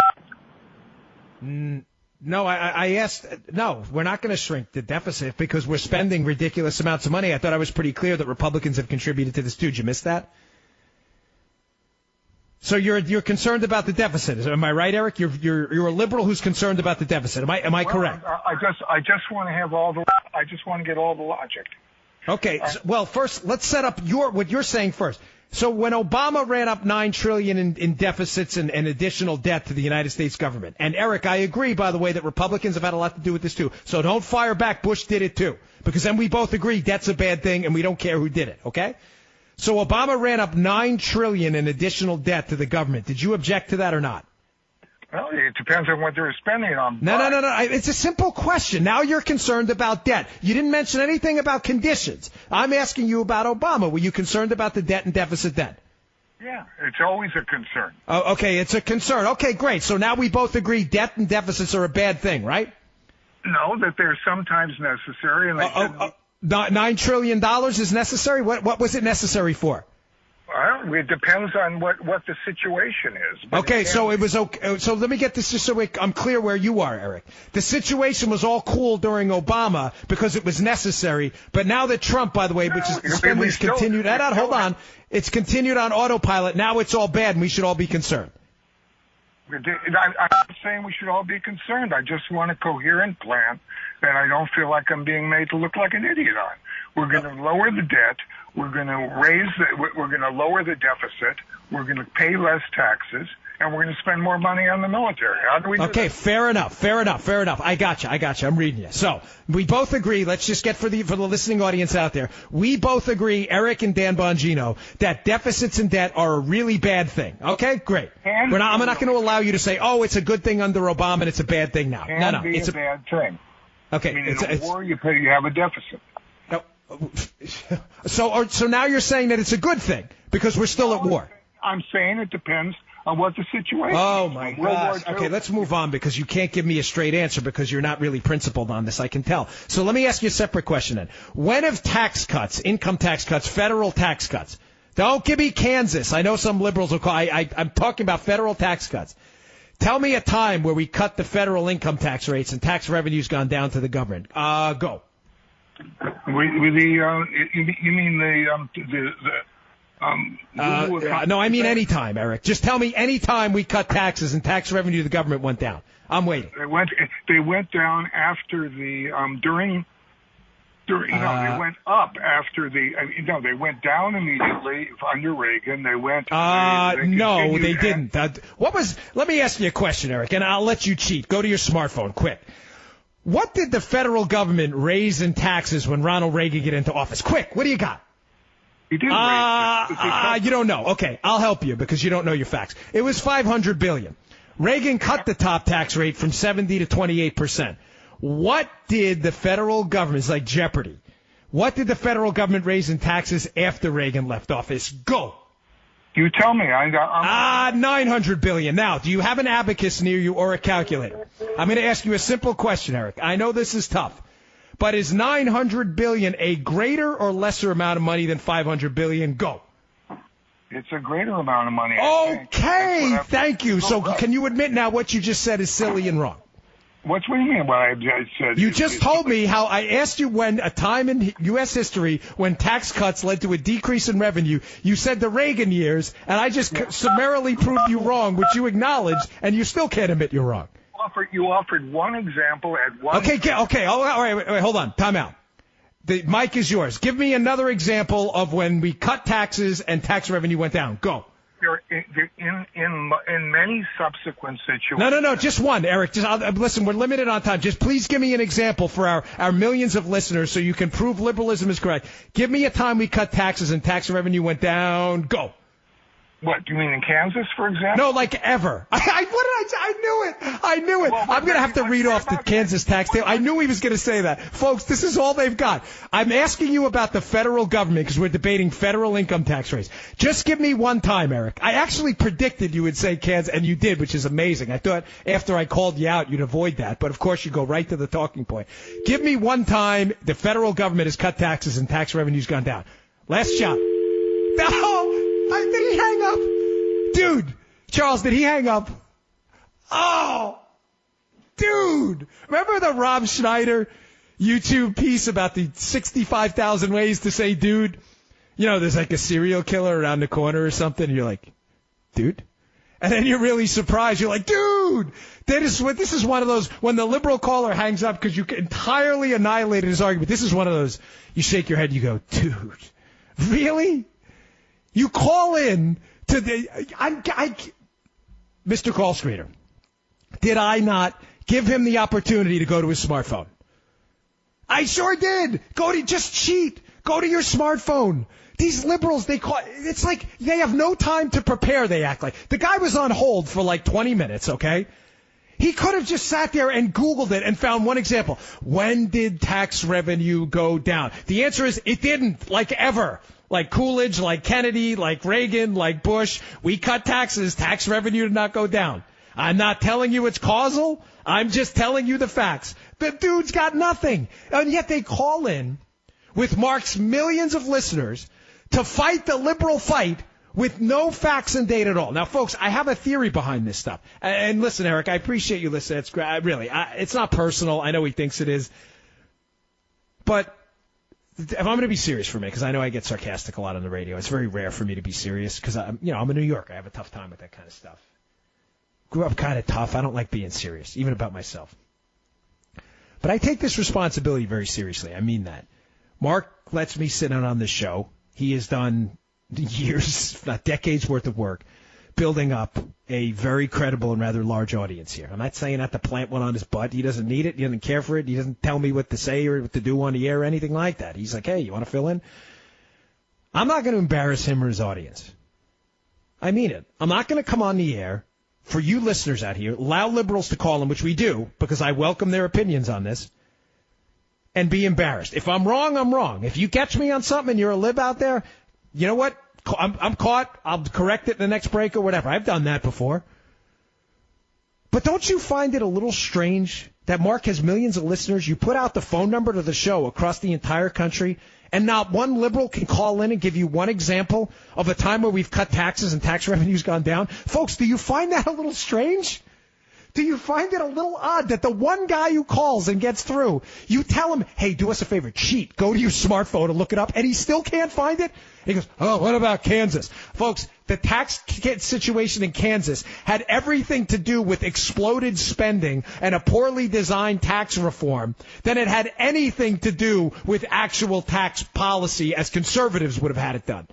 No, I asked. No, we're not going to shrink the deficit because we're spending ridiculous amounts of money. I thought I was pretty clear that Republicans have contributed to this too. Did you miss that? So you're concerned about the deficit. Am I right, Eric? You're a liberal who's concerned about the deficit. Am I correct? I just want to have I just want to get all the logic. Okay. Well, first let's set up what you're saying first. So when Obama ran up $9 trillion in deficits and additional debt to the United States government, and Eric, I agree, by the way, that Republicans have had a lot to do with this too. So don't fire back. Bush did it too, because then we both agree debt's a bad thing, and we don't care who did it. Okay. So Obama ran up $9 trillion in additional debt to the government. Did you object to that or not? Well, it depends on what they're spending it on. No. It's a simple question. Now you're concerned about debt. You didn't mention anything about conditions. I'm asking you about Obama. Were you concerned about the debt and deficit then? Yeah, it's always a concern. Oh, okay, it's a concern. Okay, great. So now we both agree debt and deficits are a bad thing, right? No, that they're sometimes necessary. And $9 trillion is necessary? What was it necessary for? Well, it depends on what the situation is. But okay, so it was okay. So let me get this just so I'm clear where you are, Eric. The situation was all cool during Obama because it was necessary, but now that Trump, by the way, which is spending is continued. Hold on, it's continued on autopilot. Now it's all bad, and we should all be concerned. I'm not saying we should all be concerned. I just want a coherent plan that I don't feel like I'm being made to look like an idiot on. We're going to lower the debt. We're going to we're going to lower the deficit. We're going to pay less taxes, and we're going to spend more money on the military. How do we do that? Okay, fair enough. I got you. I'm reading you. So we both agree. Let's just get for the listening audience out there. We both agree, Eric and Dan Bongino, that deficits and debt are a really bad thing. Okay, great. I'm not going to allow you to say, oh, it's a good thing under Obama and it's a bad thing now. No, it's a bad thing. Okay, I mean, in a war, you have a deficit. So now you're saying that it's a good thing because we're still at war. I'm saying it depends on what the situation is. Oh, my gosh. Okay, let's move on because you can't give me a straight answer because you're not really principled on this, I can tell. So let me ask you a separate question then. When have tax cuts, income tax cuts, federal tax cuts? Don't give me Kansas. I know some liberals will call. I'm talking about federal tax cuts. Tell me a time where we cut the federal income tax rates and tax revenue's gone down to the government. Go. You mean no, I mean any time, Eric. Just tell me any time we cut taxes and tax revenue to the government went down. I'm waiting. They went down after the they went up after they went down immediately under Reagan. They went. No, they didn't. Let me ask you a question, Eric, and I'll let you cheat. Go to your smartphone, quick. What did the federal government raise in taxes when Ronald Reagan got into office? Quick, what do you got? He did raise it. You don't know. Okay, I'll help you because you don't know your facts. It was $500 billion. Reagan cut the top tax rate from 70 to 28%. What did the federal government, it's like Jeopardy, what did the federal government raise in taxes after Reagan left office? Go. You tell me. $900 billion. Now, do you have an abacus near you or a calculator? I'm going to ask you a simple question, Eric. I know this is tough, but is $900 billion a greater or lesser amount of money than $500 billion? Go. It's a greater amount of money. Okay, thank you. So can you admit now what you just said is silly and wrong? What do you mean what I said? You just told me how I asked you when a time in U.S. history when tax cuts led to a decrease in revenue. You said the Reagan years, and I just summarily proved you wrong, which you acknowledged, and you still can't admit you're wrong. You offered one example at one. Okay. All right, wait, hold on. Time out. The mic is yours. Give me another example of when we cut taxes and tax revenue went down. Go. In many subsequent situations. No, just one, Eric. Listen, we're limited on time. Just please give me an example for our millions of listeners so you can prove liberalism is correct. Give me a time we cut taxes and tax revenue went down. Go. What, do you mean in Kansas, for example? No, like ever. I knew it. Well, I'm going to have to read off the Kansas tax table. I knew he was going to say that. Folks, this is all they've got. I'm asking you about the federal government because we're debating federal income tax rates. Just give me one time, Eric. I actually predicted you would say Kansas, and you did, which is amazing. I thought after I called you out, you'd avoid that. But, of course, you go right to the talking point. Give me one time the federal government has cut taxes and tax revenue's gone down. Last shot. No! Did he hang up? Dude, Charles, did he hang up? Oh, dude. Remember the Rob Schneider YouTube piece about the 65,000 ways to say dude? You know, there's like a serial killer around the corner or something. And you're like, dude? And then you're really surprised. You're like, dude. This is one of those, when the liberal caller hangs up because you entirely annihilated his argument. This is one of those, you shake your head, you go, dude, really? You call in to the, Mr. Call Screener, did I not give him the opportunity to go to his smartphone? I sure did. Just cheat. Go to your smartphone. These liberals, it's like they have no time to prepare, they act like. The guy was on hold for like 20 minutes, okay? He could have just sat there and Googled it and found one example. When did tax revenue go down? The answer is it didn't, like ever. Like Coolidge, like Kennedy, like Reagan, like Bush. We cut taxes. Tax revenue did not go down. I'm not telling you it's causal. I'm just telling you the facts. The dude's got nothing. And yet they call in with Mark's millions of listeners to fight the liberal fight with no facts and data at all. Now, folks, I have a theory behind this stuff. And listen, Eric, I appreciate you listening. It's great. Really, it's not personal. I know he thinks it is. But if I'm going to be serious for a minute, because I know I get sarcastic a lot on the radio, it's very rare for me to be serious because I'm a New Yorker. I have a tough time with that kind of stuff. Grew up kind of tough. I don't like being serious, even about myself. But I take this responsibility very seriously. I mean that. Mark lets me sit in on this show. He has done years, if not decades worth of work, building up a very credible and rather large audience here. I'm not saying that to plant one on his butt. He doesn't need it. He doesn't care for it. He doesn't tell me what to say or what to do on the air or anything like that. He's like, hey, you want to fill in? I'm not going to embarrass him or his audience. I mean it. I'm not going to come on the air for you listeners out here, allow liberals to call him, which we do, because I welcome their opinions on this, and be embarrassed. If I'm wrong, I'm wrong. If you catch me on something and you're a lib out there, you know what? I'm caught. I'll correct it in the next break or whatever. I've done that before. But don't you find it a little strange that Mark has millions of listeners? You put out the phone number to the show across the entire country, and not one liberal can call in and give you one example of a time where we've cut taxes and tax revenue's gone down. Folks, do you find that a little strange? Do you find it a little odd that the one guy who calls and gets through, you tell him, hey, do us a favor, cheat, go to your smartphone and look it up, and he still can't find it? He goes, oh, what about Kansas? Folks, the tax situation in Kansas had everything to do with exploded spending and a poorly designed tax reform than it had anything to do with actual tax policy as conservatives would have had it done.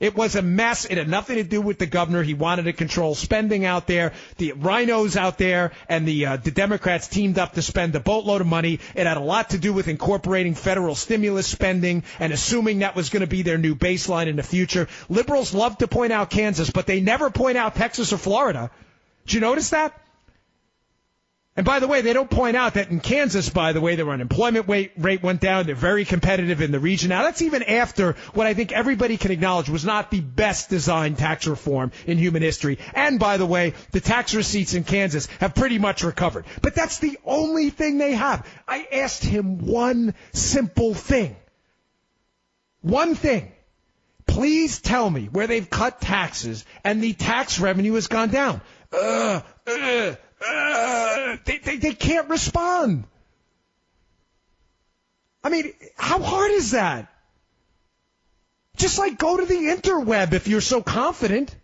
It was a mess. It had nothing to do with the governor. He wanted to control spending out there. The rhinos out there and the Democrats teamed up to spend a boatload of money. It had a lot to do with incorporating federal stimulus spending and assuming that was going to be their new baseline in the future. Liberals love to point out Kansas, but they never point out Texas or Florida. Did you notice that? And by the way, they don't point out that in Kansas, by the way, their unemployment rate went down. They're very competitive in the region. Now, that's even after what I think everybody can acknowledge was not the best designed tax reform in human history. And by the way, the tax receipts in Kansas have pretty much recovered. But that's the only thing they have. I asked him one simple thing. One thing. Please tell me where they've cut taxes and the tax revenue has gone down. They can't respond. I mean, how hard is that? Just like go to the interweb if you're so confident.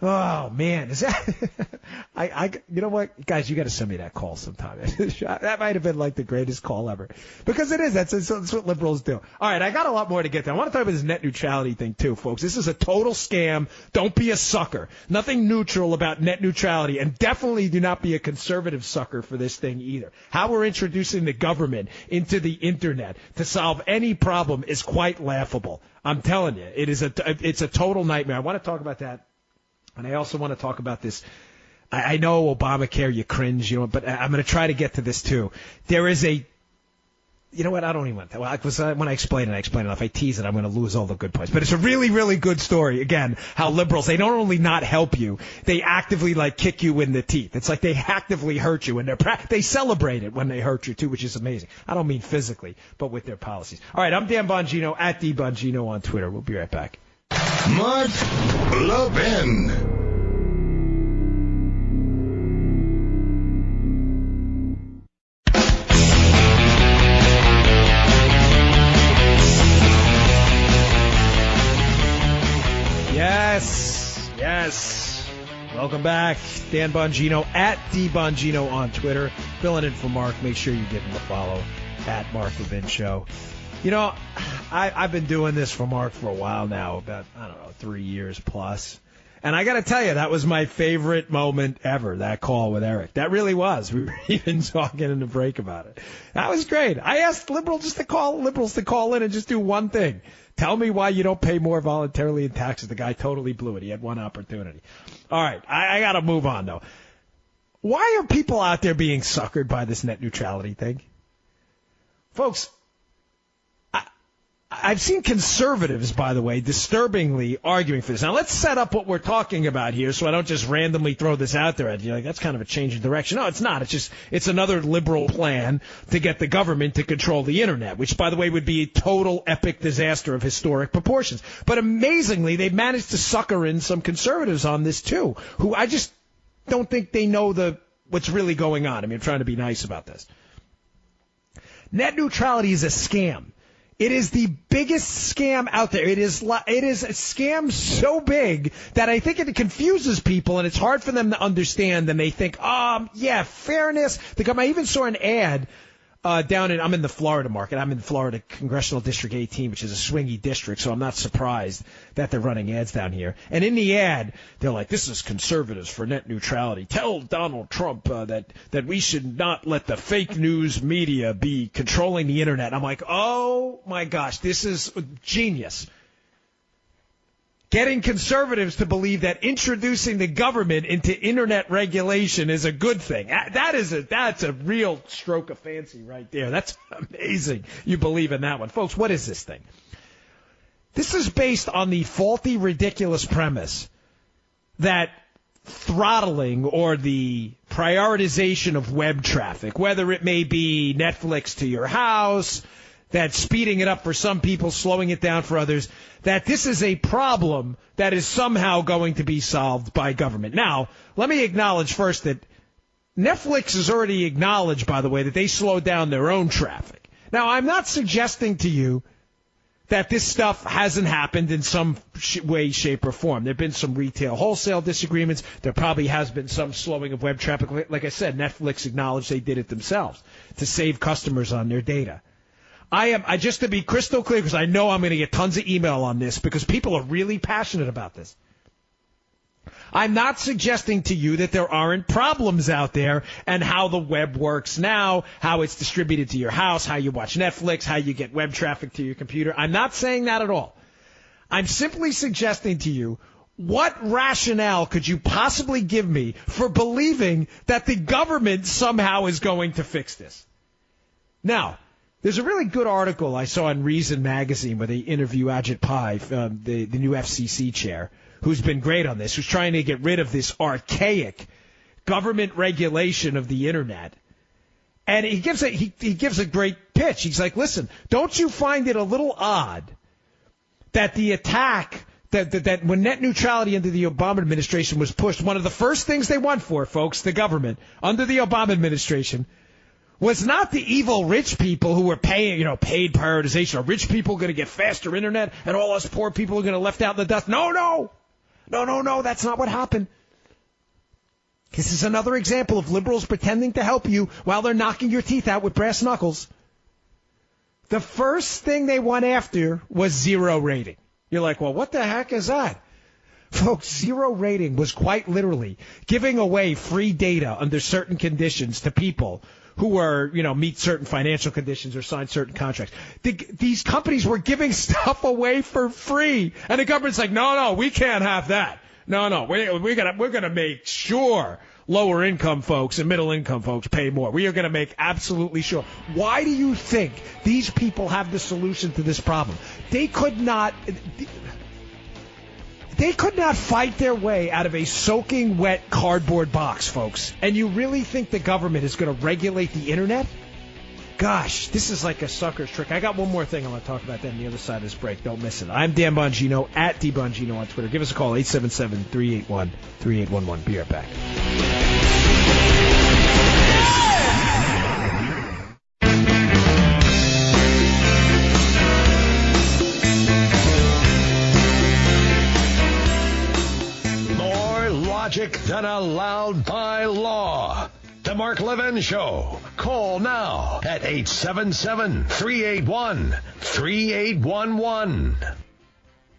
Oh man, is that? You know what, guys? You got to send me that call sometime. That might have been like the greatest call ever, because it is. That's what liberals do. All right, I got a lot more to get to. I want to talk about this net neutrality thing too, folks. This is a total scam. Don't be a sucker. Nothing neutral about net neutrality, and definitely do not be a conservative sucker for this thing either. How we're introducing the government into the internet to solve any problem is quite laughable. I'm telling you, it's a total nightmare. I want to talk about that. And I also want to talk about this. I know Obamacare, you cringe, but I'm going to try to get to this too. There is you know what? I don't even want that. Well, when I explain it. If I tease it, I'm going to lose all the good points. But it's a really, really good story. Again, how liberals, they don't only not help you, they actively kick you in the teeth. It's like they actively hurt you, and they celebrate it when they hurt you too, which is amazing. I don't mean physically, but with their policies. All right, I'm Dan Bongino at DBongino on Twitter. We'll be right back. Mark Levin. Yes. Welcome back. Dan Bongino at DBongino on Twitter. Filling in for Mark. Make sure you give him a follow at Mark Levin Show. You know, I've been doing this for Mark for a while now, about, 3 years plus. And I got to tell you, that was my favorite moment ever, that call with Eric. That really was. We were even talking in the break about it. That was great. I asked liberals to call in and just do one thing. Tell me why you don't pay more voluntarily in taxes. The guy totally blew it. He had one opportunity. All right, I got to move on, though. Why are people out there being suckered by this net neutrality thing? Folks, I've seen conservatives, by the way, disturbingly arguing for this. Now, let's set up what we're talking about here so I don't just randomly throw this out there at you. Like, that's kind of a change in direction. No, it's not. It's another liberal plan to get the government to control the Internet, which, by the way, would be a total epic disaster of historic proportions. But amazingly, they've managed to sucker in some conservatives on this, too, who I just don't think they know what's really going on. I mean, I'm trying to be nice about this. Net neutrality is a scam. It is the biggest scam out there. It is a scam so big that I think it confuses people, and it's hard for them to understand. And they think, yeah, fairness. I even saw an ad I'm in the Florida market. I'm in Florida Congressional District 18, which is a swingy district, so I'm not surprised that they're running ads down here. And in the ad, they're like, this is conservatives for net neutrality. Tell Donald Trump that we should not let the fake news media be controlling the Internet. I'm like, oh, my gosh, this is genius. Getting conservatives to believe that introducing the government into Internet regulation is a good thing. That's a real stroke of fancy right there. That's amazing. You believe in that one. Folks, what is this thing? This is based on the faulty, ridiculous premise that throttling or the prioritization of web traffic, whether it may be Netflix to your house, that speeding it up for some people, slowing it down for others, that this is a problem that is somehow going to be solved by government. Now, let me acknowledge first that Netflix has already acknowledged, by the way, that they slowed down their own traffic. Now, I'm not suggesting to you that this stuff hasn't happened in some way, shape, or form. There have been some retail wholesale disagreements. There probably has been some slowing of web traffic. Like I said, Netflix acknowledged they did it themselves to save customers on their data. I just to be crystal clear, because I know I'm going to get tons of email on this because people are really passionate about this. I'm not suggesting to you that there aren't problems out there and how the web works now, how it's distributed to your house, how you watch Netflix, how you get web traffic to your computer. I'm not saying that at all. I'm simply suggesting to you, what rationale could you possibly give me for believing that the government somehow is going to fix this? Now, there's a really good article I saw in Reason magazine where they interview Ajit Pai, the new FCC chair, who's been great on this, who's trying to get rid of this archaic government regulation of the Internet. And he gives a great pitch. He's like, listen, don't you find it a little odd that the attack that when net neutrality under the Obama administration was pushed, one of the first things they went for, folks, the government, under the Obama administration, was not the evil rich people who were paying, paid prioritization. Are rich people going to get faster Internet and all us poor people are going to be left out in the dust? No. That's not what happened. This is another example of liberals pretending to help you while they're knocking your teeth out with brass knuckles. The first thing they went after was zero rating. You're like, well, what the heck is that? Folks, zero rating was quite literally giving away free data under certain conditions to people who were, meet certain financial conditions or sign certain contracts. These companies were giving stuff away for free. And the government's like, no, we can't have that. No, we're gonna make sure lower income folks and middle income folks pay more. We are going to make absolutely sure. Why do you think these people have the solution to this problem? They could not fight their way out of a soaking wet cardboard box, folks. And you really think the government is going to regulate the Internet? Gosh, this is like a sucker's trick. I got one more thing I want to talk about then on the other side of this break. Don't miss it. I'm Dan Bongino, at DBongino on Twitter. Give us a call, 877-381-3811. Be right back. Than allowed by law. The Mark Levin Show. Call now at 877-381-3811.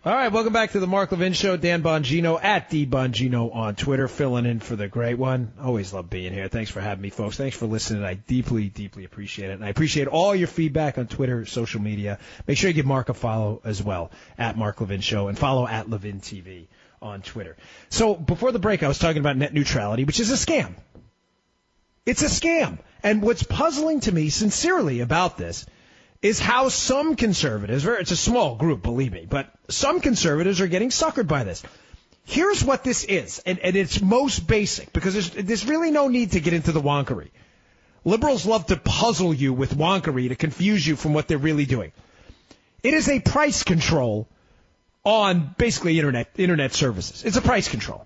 All right, welcome back to the Mark Levin Show. Dan Bongino at DBongino on Twitter, filling in for the great one. Always love being here. Thanks for having me, folks. Thanks for listening. I deeply, deeply appreciate it. And I appreciate all your feedback on Twitter, social media. Make sure you give Mark a follow as well, at Mark Levin Show, and follow at Levin TV on Twitter. So before the break, I was talking about net neutrality, which is a scam. It's a scam. And what's puzzling to me, sincerely, about this is how some conservatives, it's a small group, believe me, but some conservatives are getting suckered by this. Here's what this is, and it's most basic, because there's really no need to get into the wonkery. Liberals love to puzzle you with wonkery to confuse you from what they're really doing. It is a price control on basically internet services. It's a price control.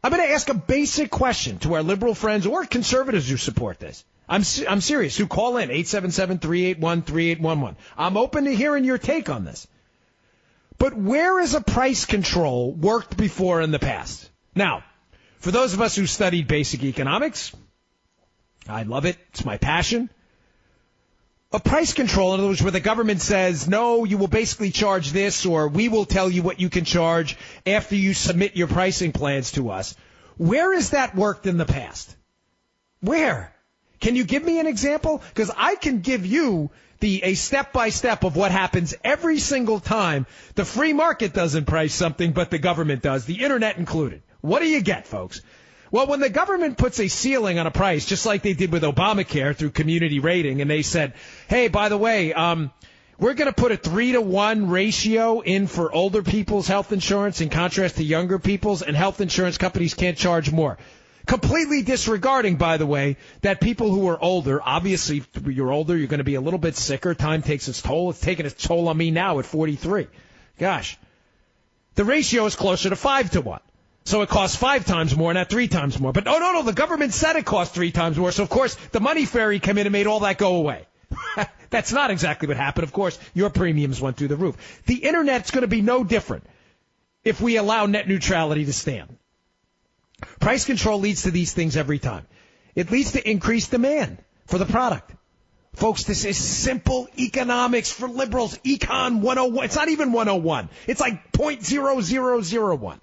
I'm going to ask a basic question to our liberal friends or conservatives who support this. I'm serious. Who call in 877-381-3811. I'm open to hearing your take on this. But where has a price control worked before in the past? Now, for those of us who studied basic economics, I love it. It's my passion. A price control, in other words, where the government says, no, you will basically charge this, or we will tell you what you can charge after you submit your pricing plans to us. Where has that worked in the past? Where? Can you give me an example? Because I can give you a step-by-step of what happens every single time the free market doesn't price something, but the government does, the internet included. What do you get, folks? Well, when the government puts a ceiling on a price, just like they did with Obamacare through community rating, and they said, hey, by the way, we're going to put a 3-to-1 ratio in for older people's health insurance in contrast to younger people's, and health insurance companies can't charge more. Completely disregarding, by the way, that people who are older, obviously, if you're older, you're going to be a little bit sicker. Time takes its toll. It's taking its toll on me now at 43. Gosh. The ratio is closer to 5-to-1. So it costs 5 times more, not 3 times more. But no, the government said it cost 3 times more. So, of course, the money fairy came in and made all that go away. That's not exactly what happened. Of course, your premiums went through the roof. The Internet's going to be no different if we allow net neutrality to stand. Price control leads to these things every time. It leads to increased demand for the product. Folks, this is simple economics for liberals. Econ 101. It's not even 101. It's like 0.0001.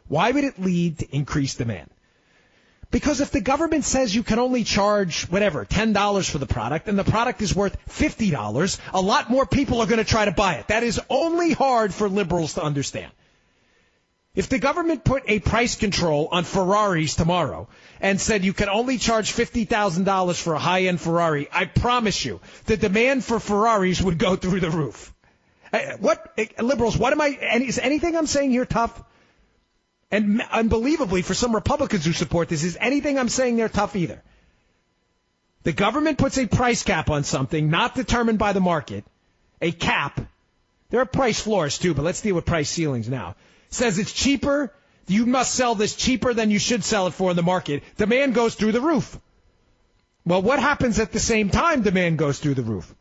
Why would it lead to increased demand? Because if the government says you can only charge, whatever, $10 for the product, and the product is worth $50, a lot more people are going to try to buy it. That is only hard for liberals to understand. If the government put a price control on Ferraris tomorrow and said you can only charge $50,000 for a high-end Ferrari, I promise you the demand for Ferraris would go through the roof. Liberals, is anything I'm saying here tough? And unbelievably, for some Republicans who support this, is anything I'm saying there tough either? The government puts a price cap on something not determined by the market, a cap. There are price floors too, but let's deal with price ceilings now. Says it's cheaper, you must sell this cheaper than you should sell it for in the market. Demand goes through the roof. Well, what happens at the same time demand goes through the roof?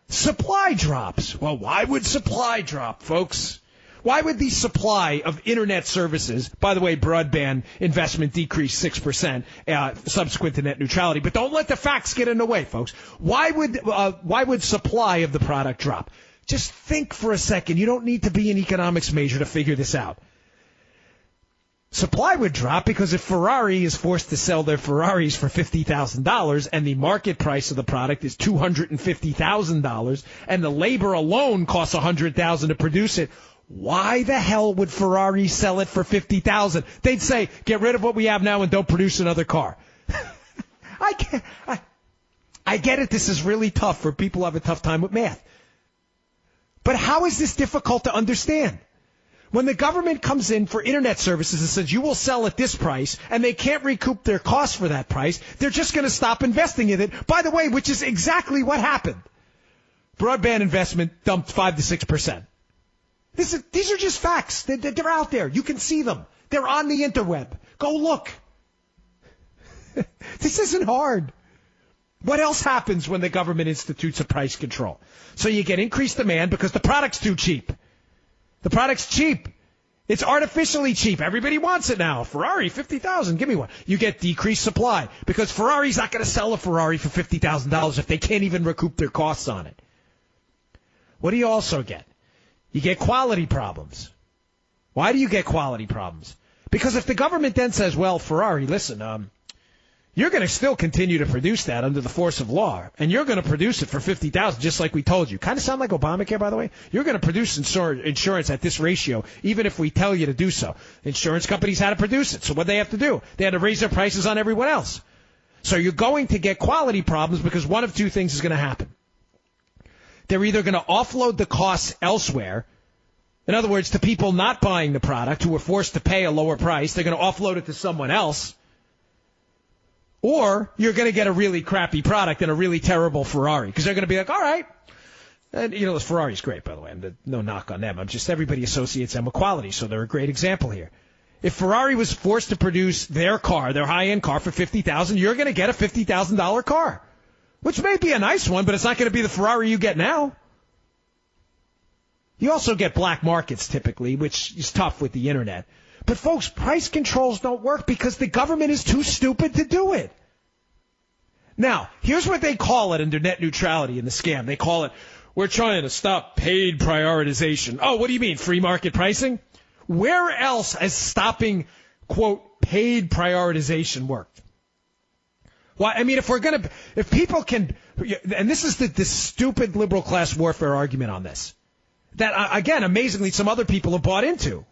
Supply drops. Well, why would supply drop, folks? Why would the supply of internet services, by the way, broadband investment decreased 6% subsequent to net neutrality, but don't let the facts get in the way, folks. Why would supply of the product drop? Just think for a second. You don't need to be an economics major to figure this out. Supply would drop because if Ferrari is forced to sell their Ferraris for $50,000 and the market price of the product is $250,000 and the labor alone costs $100,000 to produce it, why the hell would Ferrari sell it for $50,000? They'd say, get rid of what we have now and don't produce another car. I get it. This is really tough for people who have a tough time with math. But how is this difficult to understand? When the government comes in for internet services and says you will sell at this price and they can't recoup their costs for that price, they're just going to stop investing in it, by the way, which is exactly what happened. Broadband investment dumped 5 to 6%. These are just facts. They're out there. You can see them. They're on the interweb. Go look. This isn't hard. What else happens when the government institutes a price control? So you get increased demand because the product's too cheap. The product's cheap. It's artificially cheap. Everybody wants it now. Ferrari, $50,000. Give me one. You get decreased supply because Ferrari's not going to sell a Ferrari for $50,000 if they can't even recoup their costs on it. What do you also get? You get quality problems. Why do you get quality problems? Because if the government then says, well, Ferrari, listen, you're going to still continue to produce that under the force of law, and you're going to produce it for $50,000, just like we told you. Kind of sound like Obamacare, by the way. You're going to produce insurance at this ratio, even if we tell you to do so. Insurance companies had to produce it, so what they have to do? They had to raise their prices on everyone else. So you're going to get quality problems because one of two things is going to happen. They're either going to offload the costs elsewhere. In other words, to people not buying the product who were forced to pay a lower price, they're going to offload it to someone else. Or you're going to get a really crappy product and a really terrible Ferrari because they're going to be like, all right. And, this Ferrari's great, by the way. No knock on them. Everybody associates them with quality, so they're a great example here. If Ferrari was forced to produce their car, their high-end car for $50,000, you're going to get a $50,000 car, which may be a nice one, but it's not going to be the Ferrari you get now. You also get black markets typically, which is tough with the internet. But, folks, price controls don't work because the government is too stupid to do it. Now, here's what they call it under net neutrality in the scam. They call it, we're trying to stop paid prioritization. Oh, what do you mean, free market pricing? Where else has stopping, quote, paid prioritization worked? Well, I mean, if people can, and this is the stupid liberal class warfare argument on this, that, again, amazingly, some other people have bought into.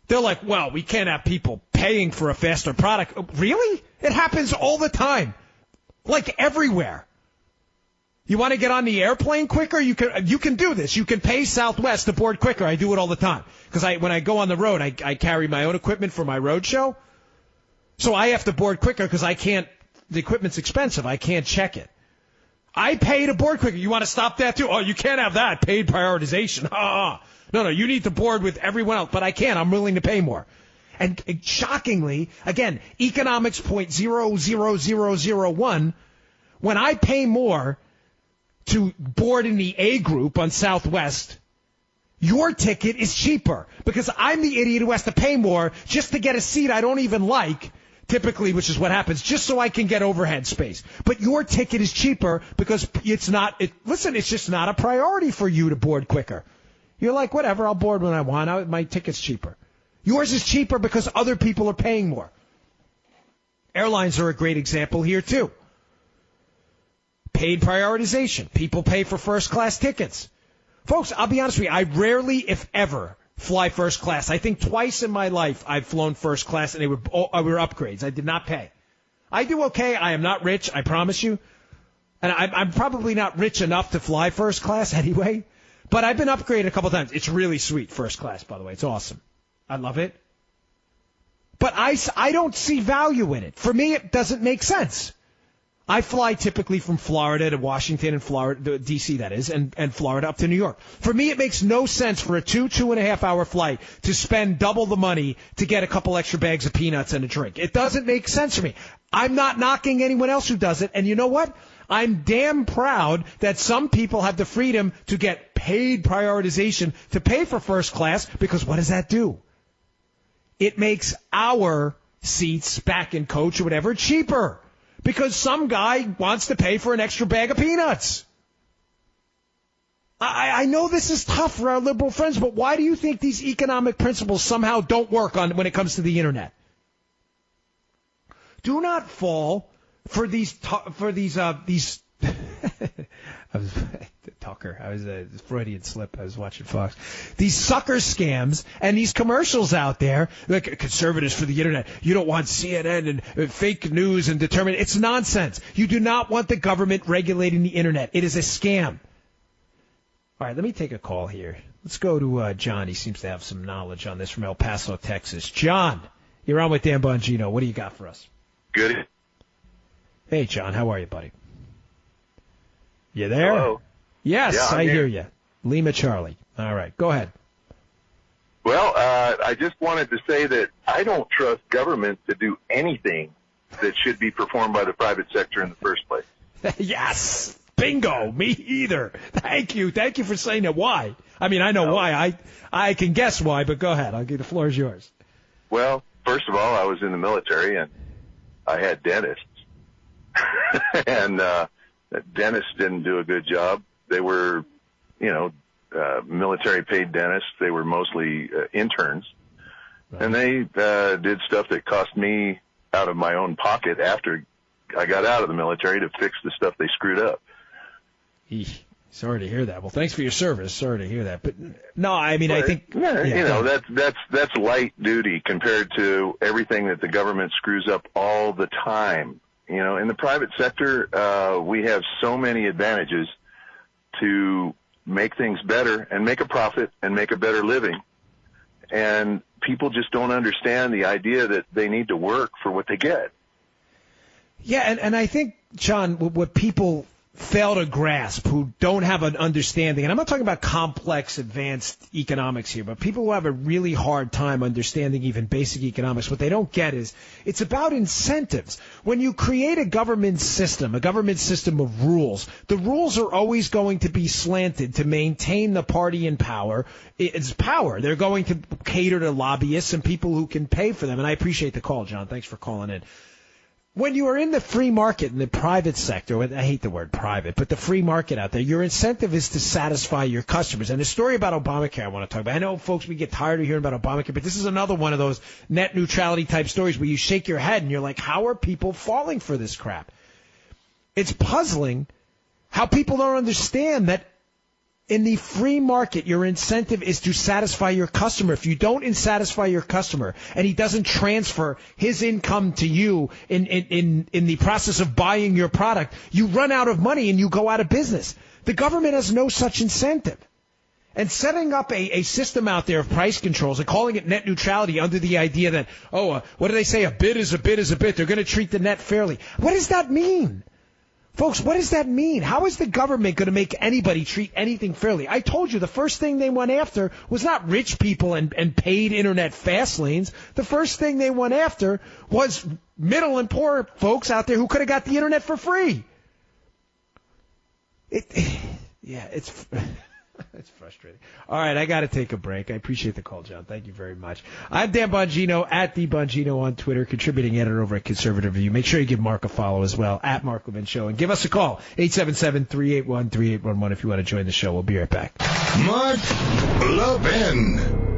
They're like, well, we can't have people paying for a faster product. Really? It happens all the time. Like everywhere. You want to get on the airplane quicker? You can do this. You can pay Southwest to board quicker. I do it all the time. Because when I go on the road, I carry my own equipment for my road show. So I have to board quicker because the equipment's expensive. I can't check it. I pay to board quicker. You want to stop that too? Oh, you can't have that. Paid prioritization. No, you need to board with everyone else. But I can't. I'm willing to pay more. And shockingly, again, economics 0.00001, when I pay more to board in the A group on Southwest, your ticket is cheaper because I'm the idiot who has to pay more just to get a seat I don't even like, typically, which is what happens, just so I can get overhead space. But your ticket is cheaper because it's just not a priority for you to board quicker. You're like, whatever, I'll board when I want. My ticket's cheaper. Yours is cheaper because other people are paying more. Airlines are a great example here, too. Paid prioritization. People pay for first-class tickets. Folks, I'll be honest with you. I rarely, if ever, fly first class. I think twice in my life I've flown first class, and they were upgrades. I did not pay. I do okay. I am not rich, I promise you. And I'm probably not rich enough to fly first class anyway. But I've been upgraded a couple times. It's really sweet, first class, by the way. It's awesome. I love it. But I don't see value in it. For me, it doesn't make sense. I fly typically from Florida to Washington and Florida, D.C. that is, and Florida up to New York. For me, it makes no sense for a 2.5 hour flight to spend double the money to get a couple extra bags of peanuts and a drink. It doesn't make sense for me. I'm not knocking anyone else who does it. And you know what? I'm damn proud that some people have the freedom to get paid prioritization to pay for first class, because what does that do? It makes our seats back in coach or whatever cheaper because some guy wants to pay for an extra bag of peanuts. I know this is tough for our liberal friends, but why do you think these economic principles somehow don't work when it comes to the internet? Do not fall for these Tucker. I was a Freudian slip. I was watching Fox. These sucker scams and these commercials out there, like conservatives for the internet. You don't want CNN and fake news and determine. It's nonsense. You do not want the government regulating the internet. It is a scam. All right, let me take a call here. Let's go to John. He seems to have some knowledge on this from El Paso, Texas. John, you're on with Dan Bongino. What do you got for us? Good. Hey, John. How are you, buddy? You there? Hello. Yes, yeah, I hear you. Lima Charlie. All right, go ahead. Well, I just wanted to say that I don't trust government to do anything that should be performed by the private sector in the first place. Yes. Bingo. Me either. Thank you. Thank you for saying that. Why? I mean, I know why. I can guess why, but go ahead. I'll give the floor is yours. Well, first of all, I was in the military, and I had dentists. And dentists didn't do a good job. They were, military paid dentists. They were mostly interns. Right. And they did stuff that cost me out of my own pocket after I got out of the military to fix the stuff they screwed up. Eesh. Sorry to hear that. Well, thanks for your service. Sorry to hear that. But no, I mean, I think that's light duty compared to everything that the government screws up all the time. You know, in the private sector, we have so many advantages to make things better and make a profit and make a better living. And people just don't understand the idea that they need to work for what they get. Yeah, and I think, John, what people fail to grasp, who don't have an understanding, and I'm not talking about complex, advanced economics here, but people who have a really hard time understanding even basic economics, what they don't get is it's about incentives. When you create a government system of rules, the rules are always going to be slanted to maintain the party in power. It's power. They're going to cater to lobbyists and people who can pay for them. And I appreciate the call, John. Thanks for calling in. When you are in the free market, in the private sector, I hate the word private, but the free market out there, your incentive is to satisfy your customers. And the story about Obamacare I want to talk about. I know, folks, we get tired of hearing about Obamacare, but this is another one of those net neutrality type stories where you shake your head and you're like, how are people falling for this crap? It's puzzling how people don't understand that in the free market, your incentive is to satisfy your customer. If you don't satisfy your customer and he doesn't transfer his income to you in the process of buying your product, you run out of money and you go out of business. The government has no such incentive. And setting up a system out there of price controls and calling it net neutrality under the idea that, what do they say? A bid is a bid is a bid. They're going to treat the net fairly. What does that mean? Folks, what does that mean? How is the government going to make anybody treat anything fairly? I told you the first thing they went after was not rich people and paid internet fast lanes. The first thing they went after was middle and poor folks out there who could have got the internet for free. It's it's frustrating. All right, I got to take a break. I appreciate the call, John. Thank you very much. I'm Dan Bongino, at The Bongino on Twitter, contributing editor over at Conservative Review. Make sure you give Mark a follow as well, at Mark Levin Show. And give us a call, 877-381-3811 if you want to join the show. We'll be right back. Mark Levin.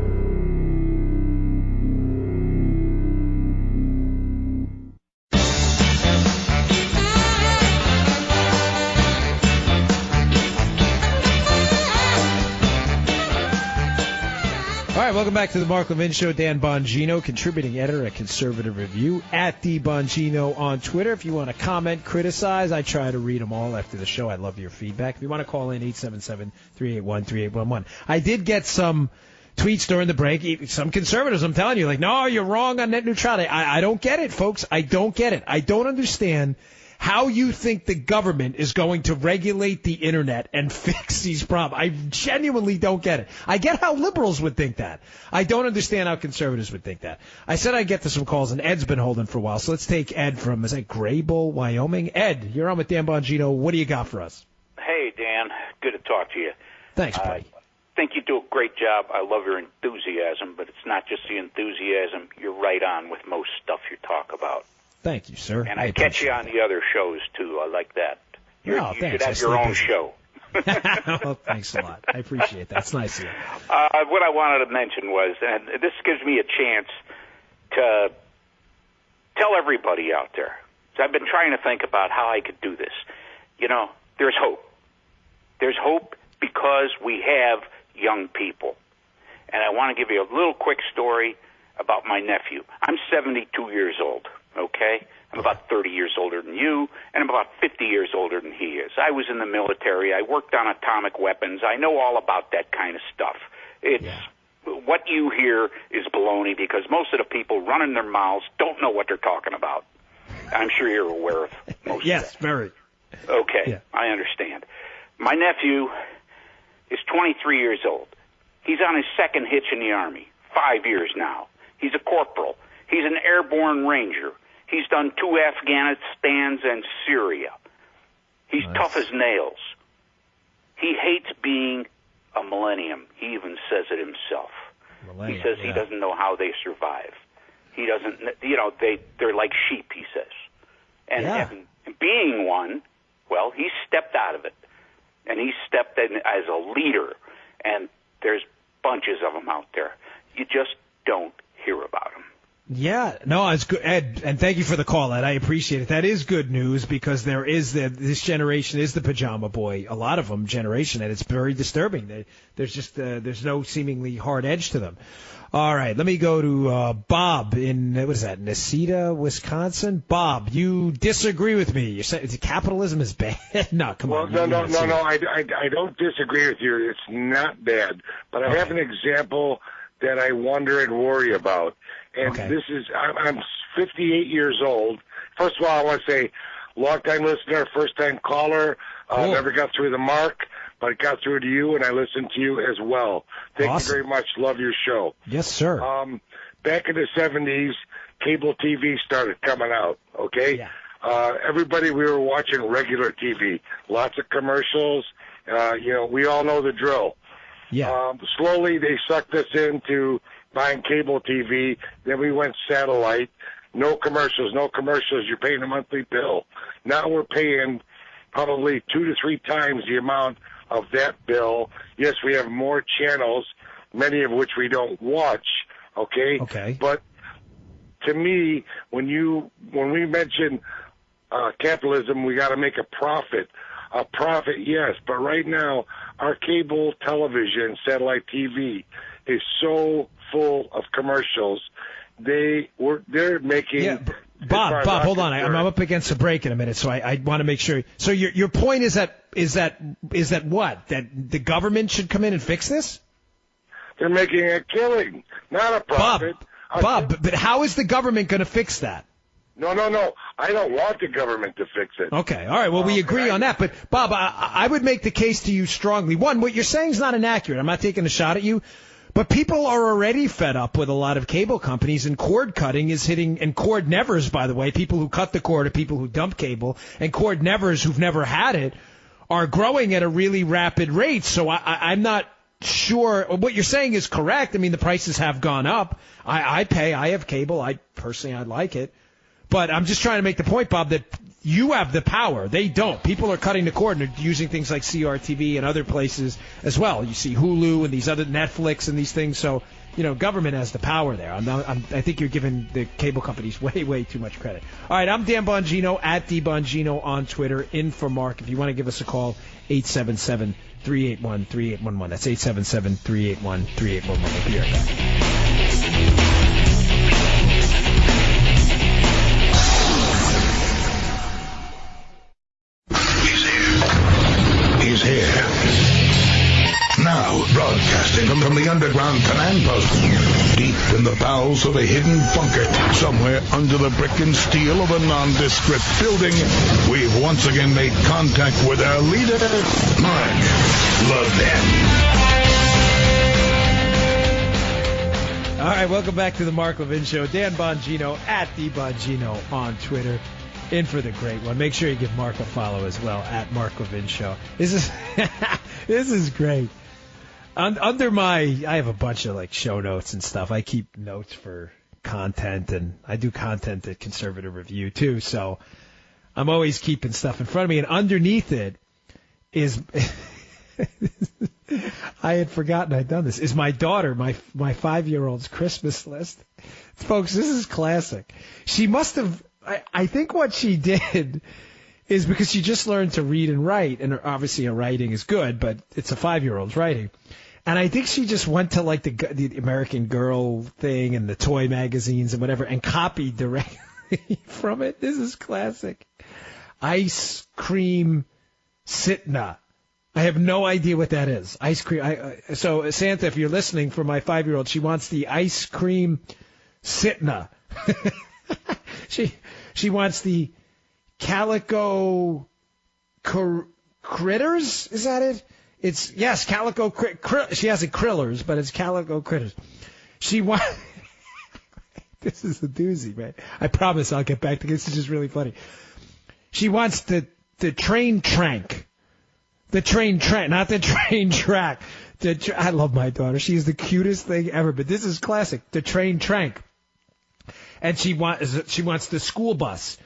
All right, welcome back to the Mark Levin Show. Dan Bongino, contributing editor at Conservative Review, at The Bongino on Twitter. If you want to comment, criticize, I try to read them all after the show. I love your feedback. If you want to call in, 877-381-3811. I did get some tweets during the break. Some conservatives, I'm telling you, like, no, you're wrong on net neutrality. I don't get it, folks. I don't get it. I don't understand how you think the government is going to regulate the internet and fix these problems. I genuinely don't get it. I get how liberals would think that. I don't understand how conservatives would think that. I said I'd get to some calls, and Ed's been holding for a while. So let's take Ed from, is that Graybull, Wyoming? Ed, you're on with Dan Bongino. What do you got for us? Hey, Dan. Good to talk to you. Thanks, buddy. I think you do a great job. I love your enthusiasm, but it's not just the enthusiasm. You're right on with most stuff you talk about. Thank you, sir. And I catch you on the other shows, too. I like that. You should have your own show. Well, thanks a lot. I appreciate that. It's nice of you. What I wanted to mention was, and this gives me a chance to tell everybody out there, so I've been trying to think about how I could do this. You know, there's hope. There's hope because we have young people. And I want to give you a little quick story about my nephew. I'm 72 years old. Okay? I'm about 30 years older than you, and I'm about 50 years older than he is. I was in the military. I worked on atomic weapons. I know all about that kind of stuff. What you hear is baloney because most of the people running their mouths don't know what they're talking about. I'm sure you're aware of most of that. Yes, very. Okay, yeah. I understand. My nephew is 23 years old. He's on his second hitch in the Army, 5 years now. He's a corporal. He's an airborne ranger. He's done 2 Afghanistans and Syria. He's tough as nails. He hates being a millennium. He even says it himself. He says he doesn't know how they survive. He doesn't, they're like sheep, he says. And being one, well, he stepped out of it. And he stepped in as a leader. and there's bunches of them out there. You just don't hear about them. Yeah, no, it's good, Ed, and thank you for the call, Ed. I appreciate it. That is good news because there is this generation is the pajama boy, a lot of them generation, and it's very disturbing. There's just there's no seemingly hard edge to them. All right, let me go to Bob in what is that, Necedah, Wisconsin. Bob, you disagree with me? You say capitalism is bad? No, come on. No. I don't disagree with you. It's not bad, but I have an example that I wonder and worry about. And this is, I'm 58 years old. First of all, I want to say, long-time listener, first-time caller. Never got through the mark, but it got through to you, and I listened to you as well. Thank you very much. Love your show. Yes, sir. Back in the 70s, cable TV started coming out, okay? Yeah. Everybody, we were watching regular TV. Lots of commercials. We all know the drill. Yeah. Slowly, they sucked us into buying cable TV. Then we went satellite. No commercials. You're paying a monthly bill. Now we're paying probably 2 to 3 times the amount of that bill. Yes, we have more channels, many of which we don't watch. Okay. But to me, when we mention capitalism, we got to make a profit. A profit, yes, but right now our cable television, satellite TV, is so full of commercials. They're making. Yeah, Bob, hold on. I'm up against a break in a minute, so I want to make sure. So your point is that what? That the government should come in and fix this? They're making a killing, not a profit. Bob, but how is the government going to fix that? No. I don't want the government to fix it. Okay. All right. Well, we agree on that. But, Bob, I would make the case to you strongly. One, what you're saying is not inaccurate. I'm not taking a shot at you. But people are already fed up with a lot of cable companies, and cord cutting is hitting, and cord nevers, by the way, people who cut the cord are people who dump cable, and cord nevers who've never had it are growing at a really rapid rate. So I'm not sure. What you're saying is correct. I mean, the prices have gone up. I have cable. I like it. But I'm just trying to make the point, Bob, that you have the power. They don't. People are cutting the cord and they're using things like CRTV and other places as well. You see Hulu and these other Netflix and these things. So, government has the power there. I think you're giving the cable companies way, way too much credit. All right, I'm Dan Bongino, at DBongino on Twitter, in for Mark. If you want to give us a call, 877-381-3811. That's 877-381-3811. We'll be right back. He's here. Now, broadcasting from the underground command post, deep in the bowels of a hidden bunker, somewhere under the brick and steel of a nondescript building, we've once again made contact with our leader, Mark Levin. All right, welcome back to the Mark Levin Show. Dan Bongino, at DBongino on Twitter. In for the great one. Make sure you give Mark a follow as well, at Mark Levin Show. This is great. I have a bunch of show notes and stuff. I keep notes for content, and I do content at Conservative Review too. So I'm always keeping stuff in front of me, and underneath it is I had forgotten I'd done this. Is my daughter, my 5-year-old's Christmas list. Folks, this is classic. She must have. I think what she did is because she just learned to read and write, and obviously her writing is good, but it's a 5-year-old's writing. And I think she just went to the American Girl thing and the toy magazines and whatever and copied directly from it. This is classic. Ice cream sitna. I have no idea what that is. Ice cream. So Santa, if you're listening, for my 5-year-old, she wants the ice cream sitna. She wants the calico critters. Is that it? Yes, calico she has it krillers, but it's calico critters. She wants. This is a doozy, man. I promise I'll get back to this. This is just really funny. She wants the train trank. The train trank, not the train track. I love my daughter. She is the cutest thing ever, but this is classic. The train trank. And she wants the school bus.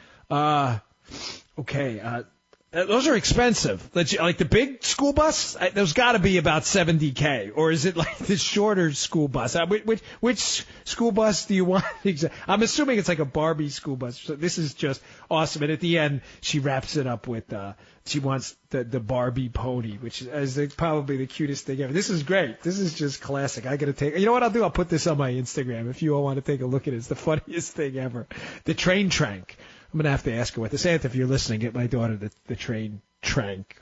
Those are expensive. Like the big school bus, those got to be about $70K. Or is it like the shorter school bus? Which school bus do you want? I'm assuming it's like a Barbie school bus. So this is just awesome. And at the end, she wraps it up with she wants the Barbie pony, which is probably the cutest thing ever. This is great. This is just classic. I got to take. You know what I'll do? I'll put this on my Instagram if you all want to take a look at it. It's the funniest thing ever. The train trank. I'm going to have to ask her what this. Samantha, if you're listening, get my daughter the train trank.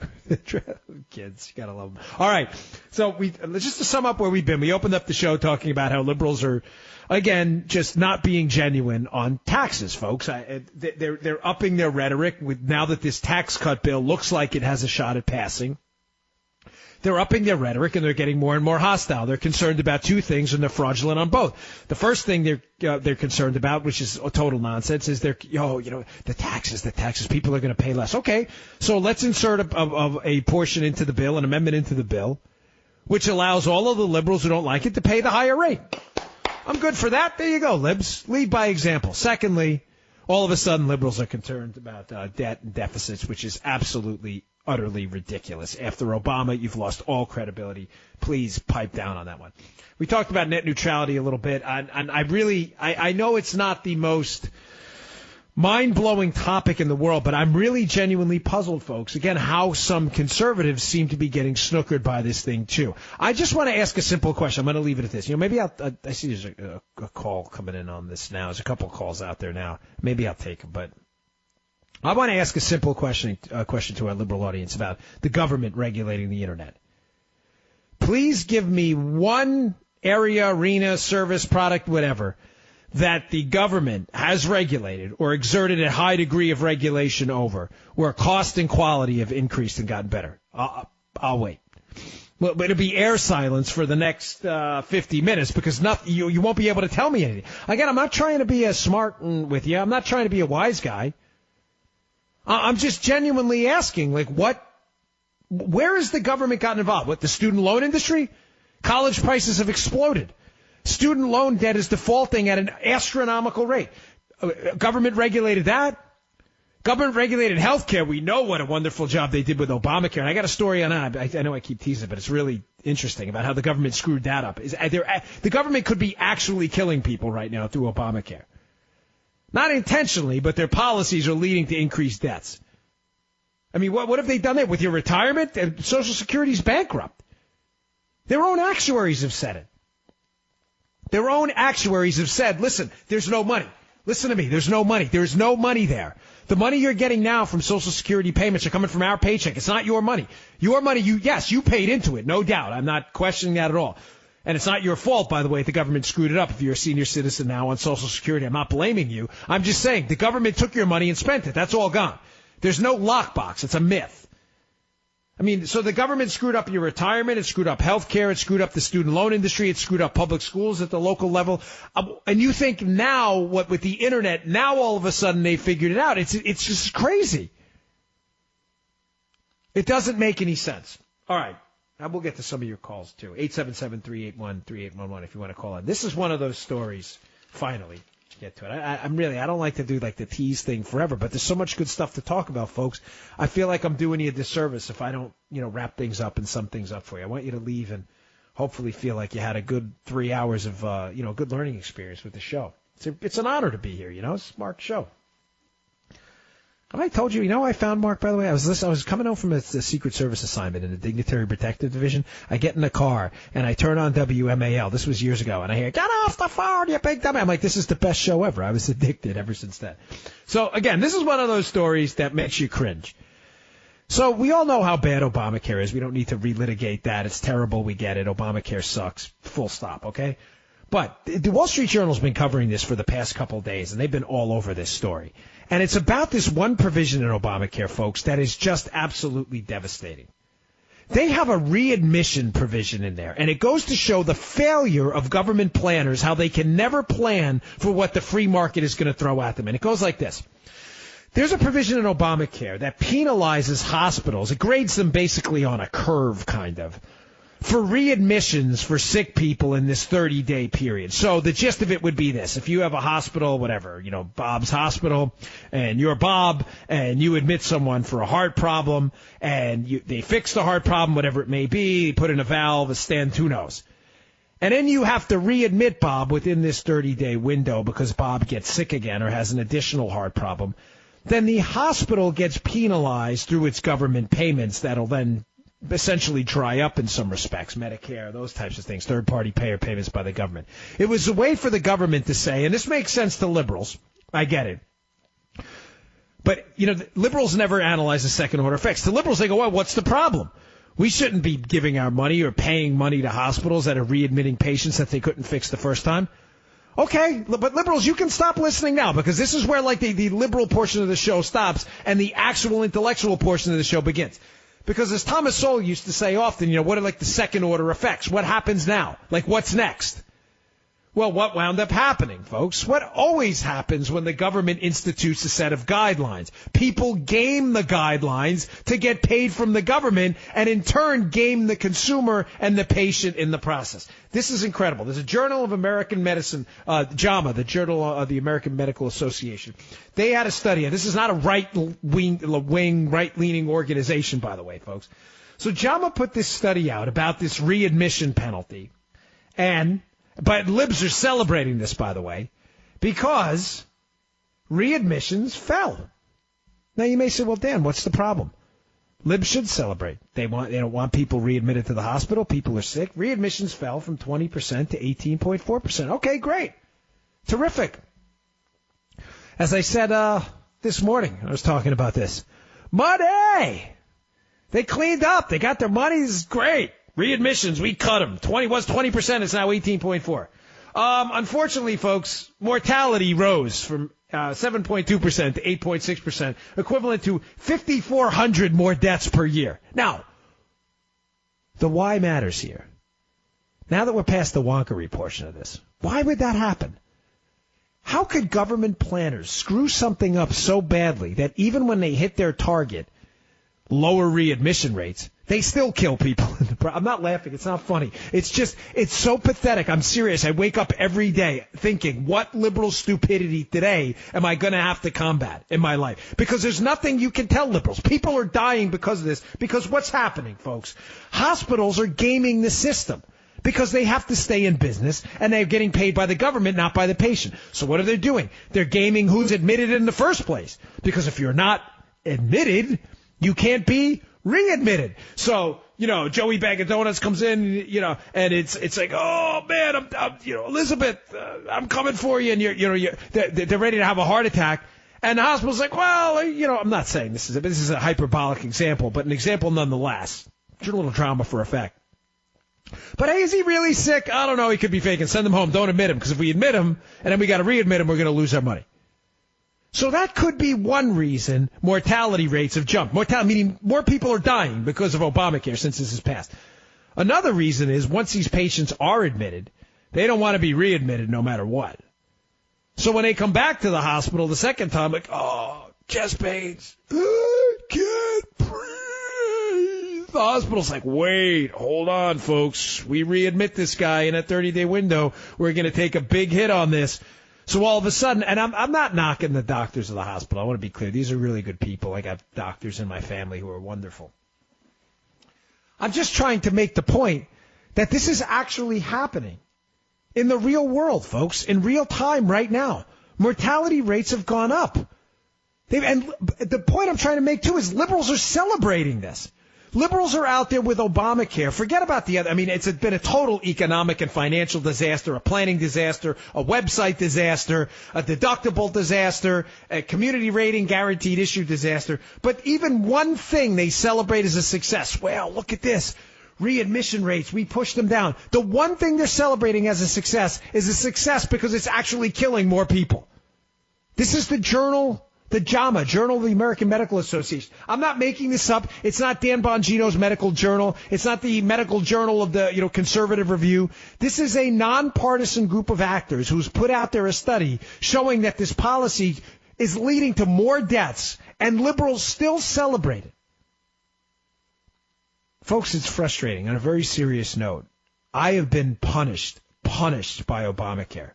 Kids, you got to love them. All right. So just to sum up where we've been, we opened up the show talking about how liberals are, again, just not being genuine on taxes, folks. They're upping their rhetoric with now that this tax cut bill looks like it has a shot at passing. They're upping their rhetoric and they're getting more and more hostile. They're concerned about two things and they're fraudulent on both. The first thing they're concerned about, which is total nonsense, is the taxes. People are going to pay less. Okay, so let's insert a portion into the bill, an amendment into the bill, which allows all of the liberals who don't like it to pay the higher rate. I'm good for that. There you go, libs. Lead by example. Secondly, all of a sudden liberals are concerned about debt and deficits, which is absolutely utterly ridiculous. After Obama, you've lost all credibility. Please pipe down on that one. We talked about net neutrality a little bit, and I know it's not the most mind-blowing topic in the world, but I'm really genuinely puzzled, folks, again, how some conservatives seem to be getting snookered by this thing, too. I just want to ask a simple question. I'm going to leave it at this. Maybe I see there's a call coming in on this now. There's a couple of calls out there now. Maybe I'll take them, but I want to ask a simple question to our liberal audience about the government regulating the Internet. Please give me one area, arena, service, product, whatever, that the government has regulated or exerted a high degree of regulation over, where cost and quality have increased and gotten better. I'll wait. Well, but it'll be air silence for the next 50 minutes because you won't be able to tell me anything. Again, I'm not trying to be a smart with you. I'm not trying to be a wise guy. I'm just genuinely asking, where has the government gotten involved? What, the student loan industry? College prices have exploded. Student loan debt is defaulting at an astronomical rate. Government regulated that. Government regulated health care. We know what a wonderful job they did with Obamacare. And I got a story on that. I know I keep teasing it, but it's really interesting about how the government screwed that up. The government could be actually killing people right now through Obamacare. Not intentionally, but their policies are leading to increased deaths. I mean, what have they done there with your retirement? Social Security's bankrupt. Their own actuaries have said it. Their own actuaries have said, listen, there's no money. Listen to me, there's no money. There's no money there. The money you're getting now from Social Security payments are coming from our paycheck. It's not your money. Your money, you paid into it, no doubt. I'm not questioning that at all. And it's not your fault, by the way, if the government screwed it up. If you're a senior citizen now on Social Security, I'm not blaming you. I'm just saying the government took your money and spent it. That's all gone. There's no lockbox. It's a myth. I mean, so the government screwed up your retirement. It screwed up health care. It screwed up the student loan industry. It screwed up public schools at the local level. And you think now, with the Internet, now all of a sudden they figured it out. It's just crazy. It doesn't make any sense. All right. We'll get to some of your calls, too. 877-381-3811 if you want to call in. This is one of those stories, finally, get to it. I don't like to do like the tease thing forever, but there's so much good stuff to talk about, folks. I feel like I'm doing you a disservice if I don't, wrap things up and sum things up for you. I want you to leave and hopefully feel like you had a good 3 hours of, good learning experience with the show. It's an honor to be here, It's Mark's show. Have I told you, I found Mark, by the way? I was coming home from a Secret Service assignment in the Dignitary Protective Division. I get in the car, and I turn on WMAL. This was years ago, and I hear, get off the phone, you big dummy. I'm like, this is the best show ever. I was addicted ever since then. So, again, this is one of those stories that makes you cringe. So we all know how bad Obamacare is. We don't need to relitigate that. It's terrible. We get it. Obamacare sucks. Full stop, okay? But the Wall Street Journal's been covering this for the past couple of days, and they've been all over this story. And it's about this one provision in Obamacare, folks, that is just absolutely devastating. They have a readmission provision in there, and it goes to show the failure of government planners, how they can never plan for what the free market is going to throw at them. And it goes like this. There's a provision in Obamacare that penalizes hospitals. It grades them basically on a curve, kind of, for readmissions for sick people in this 30-day period. So the gist of it would be this. If you have a hospital, whatever, Bob's Hospital, and you're Bob, and you admit someone for a heart problem, and they fix the heart problem, whatever it may be, put in a valve, a stent, who knows. And then you have to readmit Bob within this 30-day window because Bob gets sick again or has an additional heart problem. Then the hospital gets penalized through its government payments that'll then essentially dry up in some respects, Medicare, those types of things, third-party payer payments by the government. It was a way for the government to say, and this makes sense to liberals, I get it, but, liberals never analyze the second-order effects. To liberals, they go, well, what's the problem? We shouldn't be giving our money or paying money to hospitals that are readmitting patients that they couldn't fix the first time. Okay, but liberals, you can stop listening now because this is where, the liberal portion of the show stops and the actual intellectual portion of the show begins. Because as Thomas Sowell used to say often, what are the second order effects? What happens now? What's next? Well, what wound up happening, folks? What always happens when the government institutes a set of guidelines? People game the guidelines to get paid from the government and in turn game the consumer and the patient in the process. This is incredible. There's a Journal of American Medicine, JAMA, the Journal of the American Medical Association. They had a study, and this is not a right-leaning organization, by the way, folks. So JAMA put this study out about this readmission penalty, but libs are celebrating this, by the way, because readmissions fell. Now you may say, well, Dan, what's the problem? Libs should celebrate. They don't want people readmitted to the hospital. People are sick. Readmissions fell from 20% to 18.4%. Okay, great. Terrific. As I said this morning, I was talking about this. Money! They cleaned up. They got their money. This is great. Readmissions, we cut them. 20%, it's now 18.4%. Unfortunately, folks, mortality rose from 7.2% to 8.6%, equivalent to 5,400 more deaths per year. Now, the why matters here. Now that we're past the wonkery portion of this, why would that happen? How could government planners screw something up so badly that even when they hit their target, lower readmission rates, they still kill people? I'm not laughing. It's not funny. It's so pathetic. I'm serious. I wake up every day thinking, what liberal stupidity today am I going to have to combat in my life? Because there's nothing you can tell liberals. People are dying because of this. Because what's happening, folks? Hospitals are gaming the system because they have to stay in business and they're getting paid by the government, not by the patient. So what are they doing? They're gaming who's admitted in the first place. Because if you're not admitted, you can't be readmitted. So, Joey Bag of Donuts comes in, and it's like, oh man, I'm Elizabeth, I'm coming for you, and they're ready to have a heart attack, and the hospital's like, well, I'm not saying this is a hyperbolic example, but an example nonetheless. It's a little drama for effect. But hey, is he really sick? I don't know. He could be faking. Send him home. Don't admit him, because if we admit him and then we got to readmit him, we're going to lose our money. So that could be one reason mortality rates have jumped. Mortality, meaning more people are dying because of Obamacare since this is passed. Another reason is once these patients are admitted, they don't want to be readmitted no matter what. So when they come back to the hospital the second time, chest pains, I can't breathe. The hospital's like, wait, hold on, folks. We readmit this guy in a 30-day window. We're going to take a big hit on this. So all of a sudden, and I'm not knocking the doctors of the hospital. I want to be clear. These are really good people. I got doctors in my family who are wonderful. I'm just trying to make the point that this is actually happening in the real world, folks, in real time right now. Mortality rates have gone up. And the point I'm trying to make, too, is liberals are celebrating this. Liberals are out there with Obamacare. Forget about the other. I mean, it's been a total economic and financial disaster, a planning disaster, a website disaster, a deductible disaster, a community rating guaranteed issue disaster. But even one thing they celebrate as a success. Well, look at this. Readmission rates, we pushed them down. The one thing they're celebrating as a success is a success because it's actually killing more people. This is the journal. The JAMA, Journal of the American Medical Association. I'm not making this up. It's not Dan Bongino's medical journal. It's not the medical journal of the, Conservative Review. This is a nonpartisan group of actors who's put out there a study showing that this policy is leading to more deaths, and liberals still celebrate it. folks, it's frustrating. On a very serious note, I have been punished by Obamacare.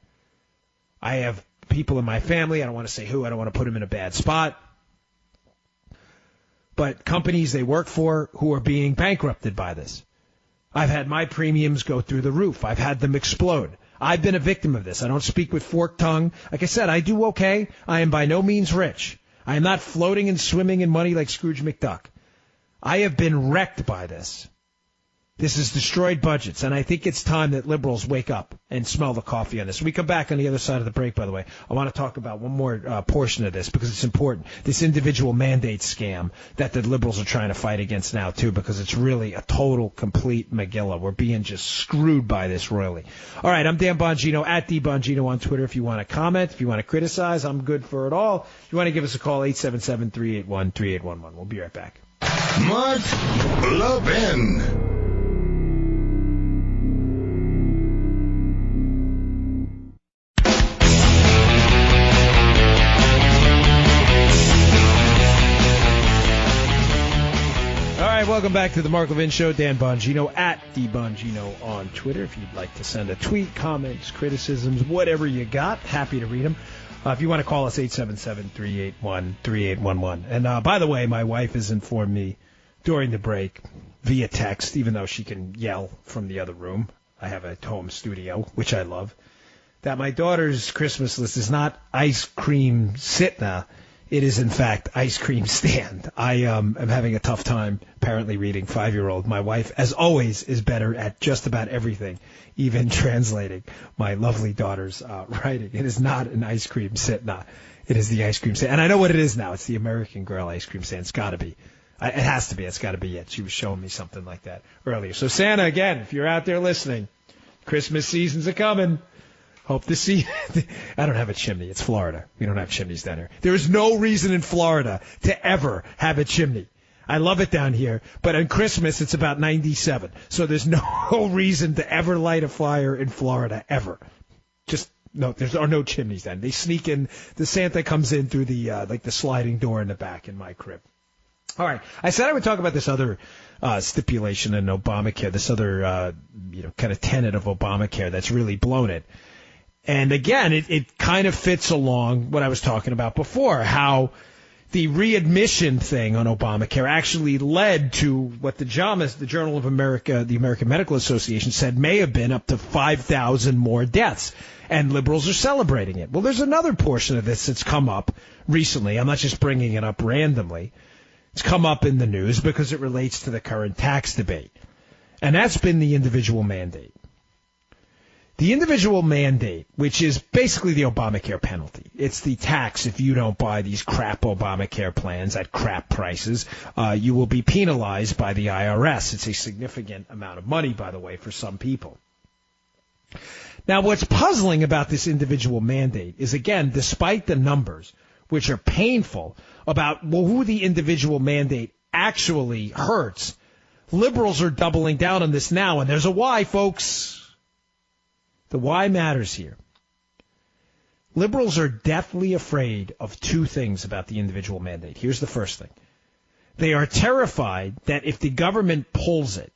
I have people in my family, I don't want to say who, I don't want to put them in a bad spot, but companies they work for who are being bankrupted by this. I've had my premiums go through the roof. I've had them explode. I've been a victim of this. I don't speak with forked tongue. Like I said, I do okay. I am by no means rich. I am not floating and swimming in money like Scrooge McDuck. I have been wrecked by this. This has destroyed budgets, and I think it's time that liberals wake up and smell the coffee on this. When we come back on the other side of the break, by the way, I want to talk about one more portion of this because it's important. This individual mandate scam that the liberals are trying to fight against now, too, because it's really a total, complete Megillah. We're being just screwed by this royally. All right, I'm Dan Bongino, at DBongino on Twitter. If you want to comment, if you want to criticize, I'm good for it all. If you want to give us a call, 877-381-3811. We'll be right back. Mark Levin. Welcome back to the Mark Levin Show. Dan Bongino, at DBongino on Twitter. If you'd like to send a tweet, comments, criticisms, whatever you got, happy to read them. If you want to call us, 877-381-3811. And by the way, my wife has informed me during the break via text, even though she can yell from the other room. I have a home studio, which I love, that my daughter's Christmas list is not ice cream sitna. It is, in fact, ice cream stand. I am having a tough time, apparently, reading 5-year-old. My wife, as always, is better at just about everything, even translating my lovely daughter's writing. It is not an ice cream sitna. It is the ice cream stand. And I know what it is now. It's the American Girl ice cream stand. It's got to be. It has to be. It's got to be it. She was showing me something like that earlier. So, Santa, again, if you're out there listening, Christmas season's a coming. Hope to see. I don't have a chimney. It's Florida. We don't have chimneys down here. There is no reason in Florida to ever have a chimney. I love it down here, but on Christmas it's about 97. So there's no reason to ever light a fire in Florida ever. Just no. There are no chimneys then. They sneak in. The Santa comes in through the like the sliding door in the back in my crib. All right. I said I would talk about this other stipulation in Obamacare. This other kind of tenet of Obamacare that's really blown it. And again, it kind of fits along what I was talking about before, how the readmission thing on Obamacare actually led to what the JAMA, the Journal of America, the American Medical Association, said may have been up to 5,000 more deaths. And liberals are celebrating it. Well, there's another portion of this that's come up recently. I'm not just bringing it up randomly. It's come up in the news because it relates to the current tax debate. And that's been the individual mandate. The individual mandate, which is basically the Obamacare penalty. It's the tax if you don't buy these crap Obamacare plans at crap prices. You will be penalized by the IRS. It's a significant amount of money, by the way, for some people. Now, what's puzzling about this individual mandate is, again, despite the numbers, which are painful, about who the individual mandate actually hurts, liberals are doubling down on this now, and there's a why, folks. The why matters here. Liberals are deathly afraid of two things about the individual mandate. Here's the first thing. They are terrified that if the government pulls it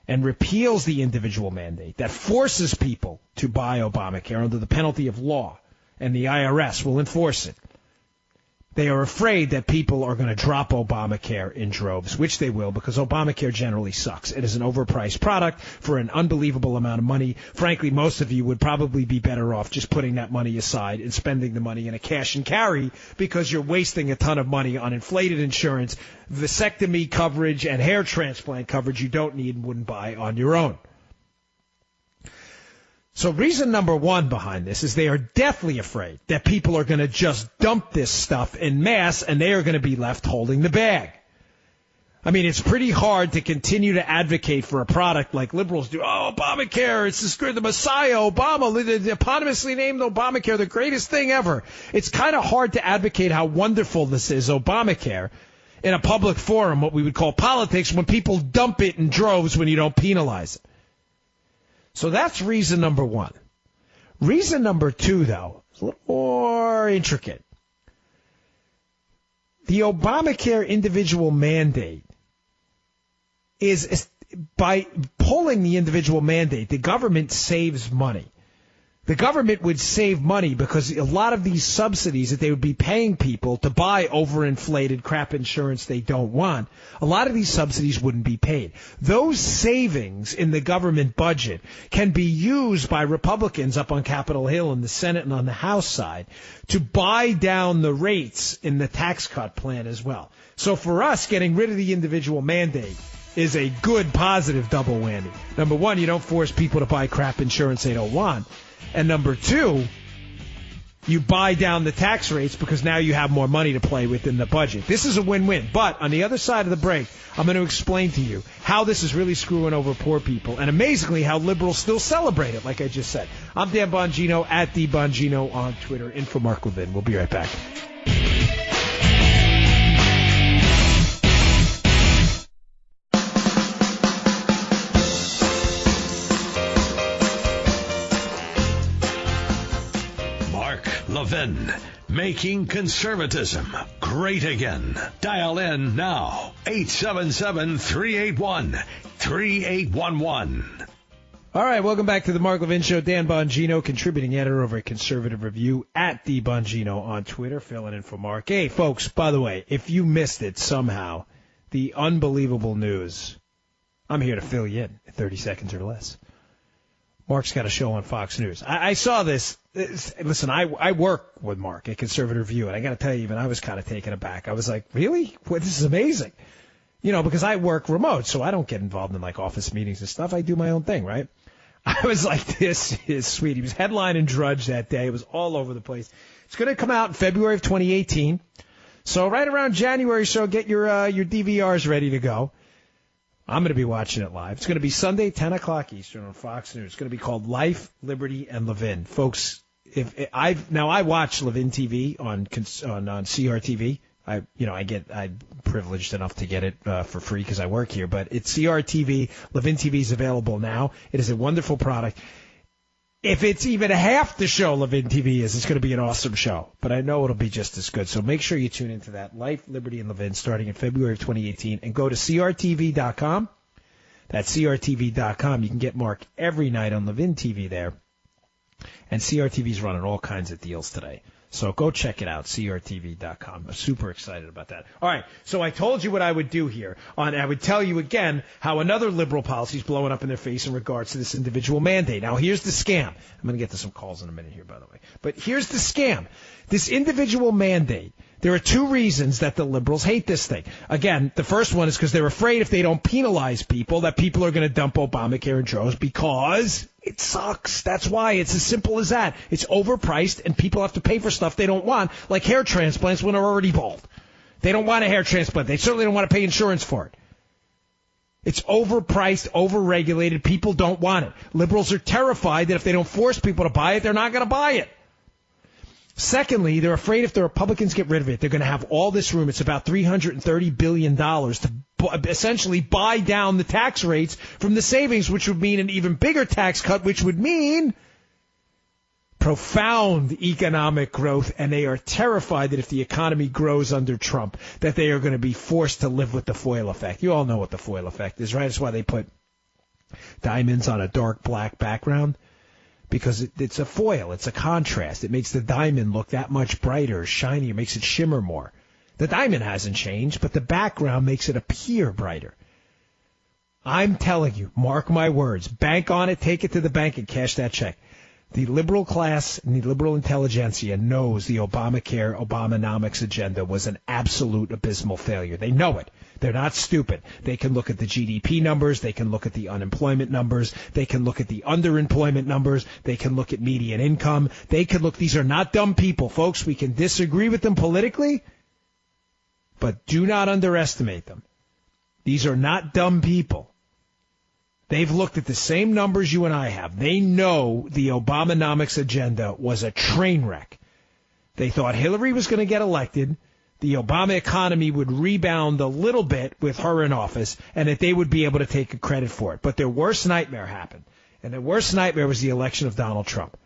and repeals the individual mandate, that forces people to buy Obamacare under the penalty of law, and the IRS will enforce it. They are afraid that people are going to drop Obamacare in droves, which they will, because Obamacare generally sucks. It is an overpriced product for an unbelievable amount of money. Frankly, most of you would probably be better off just putting that money aside and spending the money in a cash and carry, because you're wasting a ton of money on inflated insurance, vasectomy coverage, and hair transplant coverage you don't need and wouldn't buy on your own. So reason number one behind this is they are deathly afraid that people are going to just dump this stuff en masse and they are going to be left holding the bag. I mean, it's pretty hard to continue to advocate for a product like liberals do. Oh, Obamacare, it's the Messiah, Obama, the eponymously named Obamacare, the greatest thing ever. It's kind of hard to advocate how wonderful this is, Obamacare, in a public forum, what we would call politics, when people dump it in droves when you don't penalize it. So that's reason number one. Reason number two, though, is a little more intricate. The Obamacare individual mandate is by pulling the individual mandate, the government saves money. The government would save money because a lot of these subsidies that they would be paying people to buy overinflated crap insurance they don't want, a lot of these subsidies wouldn't be paid. Those savings in the government budget can be used by Republicans up on Capitol Hill in the Senate and on the House side to buy down the rates in the tax cut plan as well. So for us, getting rid of the individual mandate is a good, positive double whammy. Number one, you don't force people to buy crap insurance they don't want. And number two, you buy down the tax rates because now you have more money to play with in the budget. This is a win-win. But on the other side of the break, I'm going to explain to you how this is really screwing over poor people, and amazingly how liberals still celebrate it, like I just said. I'm Dan Bongino, at DBongino on Twitter. In for Mark Levin. We'll be right back. Levin, making conservatism great again. Dial in now, 877-381-3811. All right, welcome back to the Mark Levin Show. Dan Bongino, contributing editor over at Conservative Review, at DBongino on Twitter, filling in for Mark. Hey, folks, by the way, if you missed it somehow, the unbelievable news, I'm here to fill you in 30 seconds or less. Mark's got a show on Fox News. I saw this. Listen, I work with Mark at Conservative Review, and I got to tell you, even I was kind of taken aback. I was like, really? Well, this is amazing. You know, because I work remote, so I don't get involved in, like, office meetings and stuff. I do my own thing, right? I was like, this is sweet. He was headlining Drudge that day. It was all over the place. It's going to come out in February of 2018. So right around January, so get your DVRs ready to go. I'm going to be watching it live. It's going to be Sunday, 10 o'clock Eastern on Fox News. It's going to be called Life, Liberty, and Levin. Folks, I watch Levin TV on CRTV. I'm privileged enough to get it for free because I work here. But it's CRTV. Levin TV is available now. It is a wonderful product. If it's even half the show Levin TV is, it's going to be an awesome show. But I know it'll be just as good. So make sure you tune into that. Life, Liberty, and Levin starting in February of 2018. And go to CRTV.com. That's CRTV.com. You can get Mark every night on Levin TV there. And CRTV's running all kinds of deals today. So go check it out, CRTV.com. I'm super excited about that. All right, so I told you what I would do here. I would tell you again how another liberal policy is blowing up in their face in regards to this individual mandate. Now, here's the scam. I'm going to get to some calls in a minute here, by the way. But here's the scam. This individual mandate, there are two reasons that the liberals hate this thing. Again, the first one is because they're afraid if they don't penalize people, that people are going to dump Obamacare in droves because it sucks. That's why. It's as simple as that. It's overpriced, and people have to pay for stuff they don't want, like hair transplants when they're already bald. They don't want a hair transplant. They certainly don't want to pay insurance for it. It's overpriced, overregulated. People don't want it. Liberals are terrified that if they don't force people to buy it, they're not going to buy it. Secondly, they're afraid if the Republicans get rid of it, they're going to have all this room. It's about $330 billion to essentially buy down the tax rates from the savings, which would mean an even bigger tax cut, which would mean profound economic growth. And they are terrified that if the economy grows under Trump, that they are going to be forced to live with the foil effect. You all know what the foil effect is, right? That's why they put diamonds on a dark black background. Because it's a foil. It's a contrast. It makes the diamond look that much brighter, shinier, makes it shimmer more. The diamond hasn't changed, but the background makes it appear brighter. I'm telling you, mark my words, bank on it, take it to the bank and cash that check. The liberal class and the liberal intelligentsia knows the Obamacare, Obamonomics agenda was an absolute abysmal failure. They know it. They're not stupid. They can look at the GDP numbers. They can look at the unemployment numbers. They can look at the underemployment numbers. They can look at median income. They can look. These are not dumb people, folks. We can disagree with them politically, but do not underestimate them. These are not dumb people. They've looked at the same numbers you and I have. They know the Obamonomics agenda was a train wreck. They thought Hillary was going to get elected. The Obama economy would rebound a little bit with her in office, and that they would be able to take credit for it. But their worst nightmare happened, and their worst nightmare was the election of Donald Trump.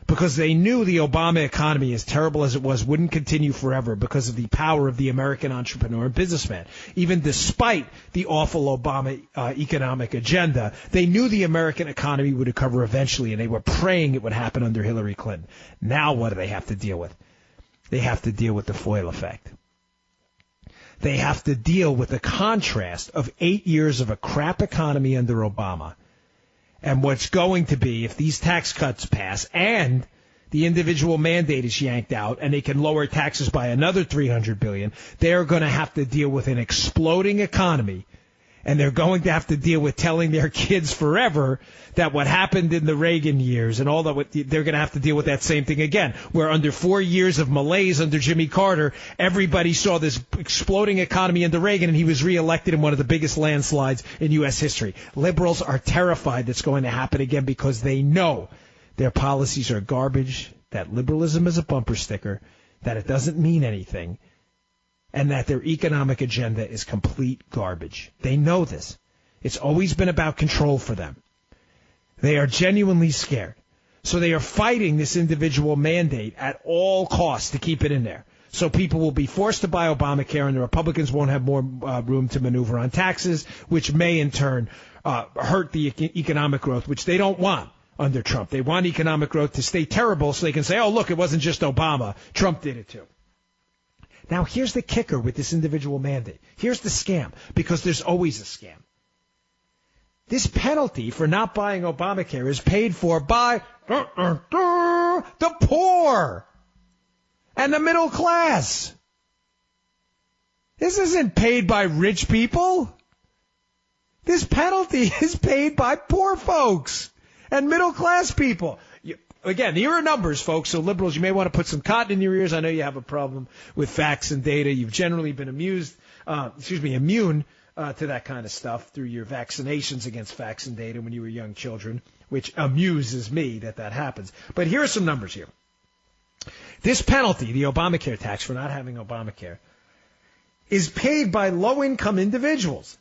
because they knew the Obama economy, as terrible as it was, wouldn't continue forever because of the power of the American entrepreneur and businessman. Even despite the awful Obama economic agenda, they knew the American economy would recover eventually, and they were praying it would happen under Hillary Clinton. Now what do they have to deal with? They have to deal with the foil effect. They have to deal with the contrast of 8 years of a crap economy under Obama and what's going to be, if these tax cuts pass and the individual mandate is yanked out and they can lower taxes by another $300 billion, they're going to have to deal with an exploding economy. And they're going to have to deal with telling their kids forever that what happened in the Reagan years and all that, they're going to have to deal with that same thing again, where under 4 years of malaise under Jimmy Carter, everybody saw this exploding economy under Reagan, and he was reelected in one of the biggest landslides in U.S. history. Liberals are terrified that's going to happen again because they know their policies are garbage, that liberalism is a bumper sticker, that it doesn't mean anything, and that their economic agenda is complete garbage. They know this. It's always been about control for them. They are genuinely scared. So they are fighting this individual mandate at all costs to keep it in there. So people will be forced to buy Obamacare, and the Republicans won't have more room to maneuver on taxes, which may in turn hurt the economic growth, which they don't want under Trump. They want economic growth to stay terrible so they can say, oh, look, it wasn't just Obama. Trump did it too. Now, here's the kicker with this individual mandate. Here's the scam, because there's always a scam. This penalty for not buying Obamacare is paid for by the poor and the middle class. This isn't paid by rich people. This penalty is paid by poor folks and middle class people. Again, here are numbers, folks, so liberals, you may want to put some cotton in your ears. I know you have a problem with facts and data. You've generally been immune to that kind of stuff through your vaccinations against facts and data when you were young children, which amuses me that happens. But here are some numbers here. This penalty, the Obamacare tax for not having Obamacare, is paid by low-income individuals.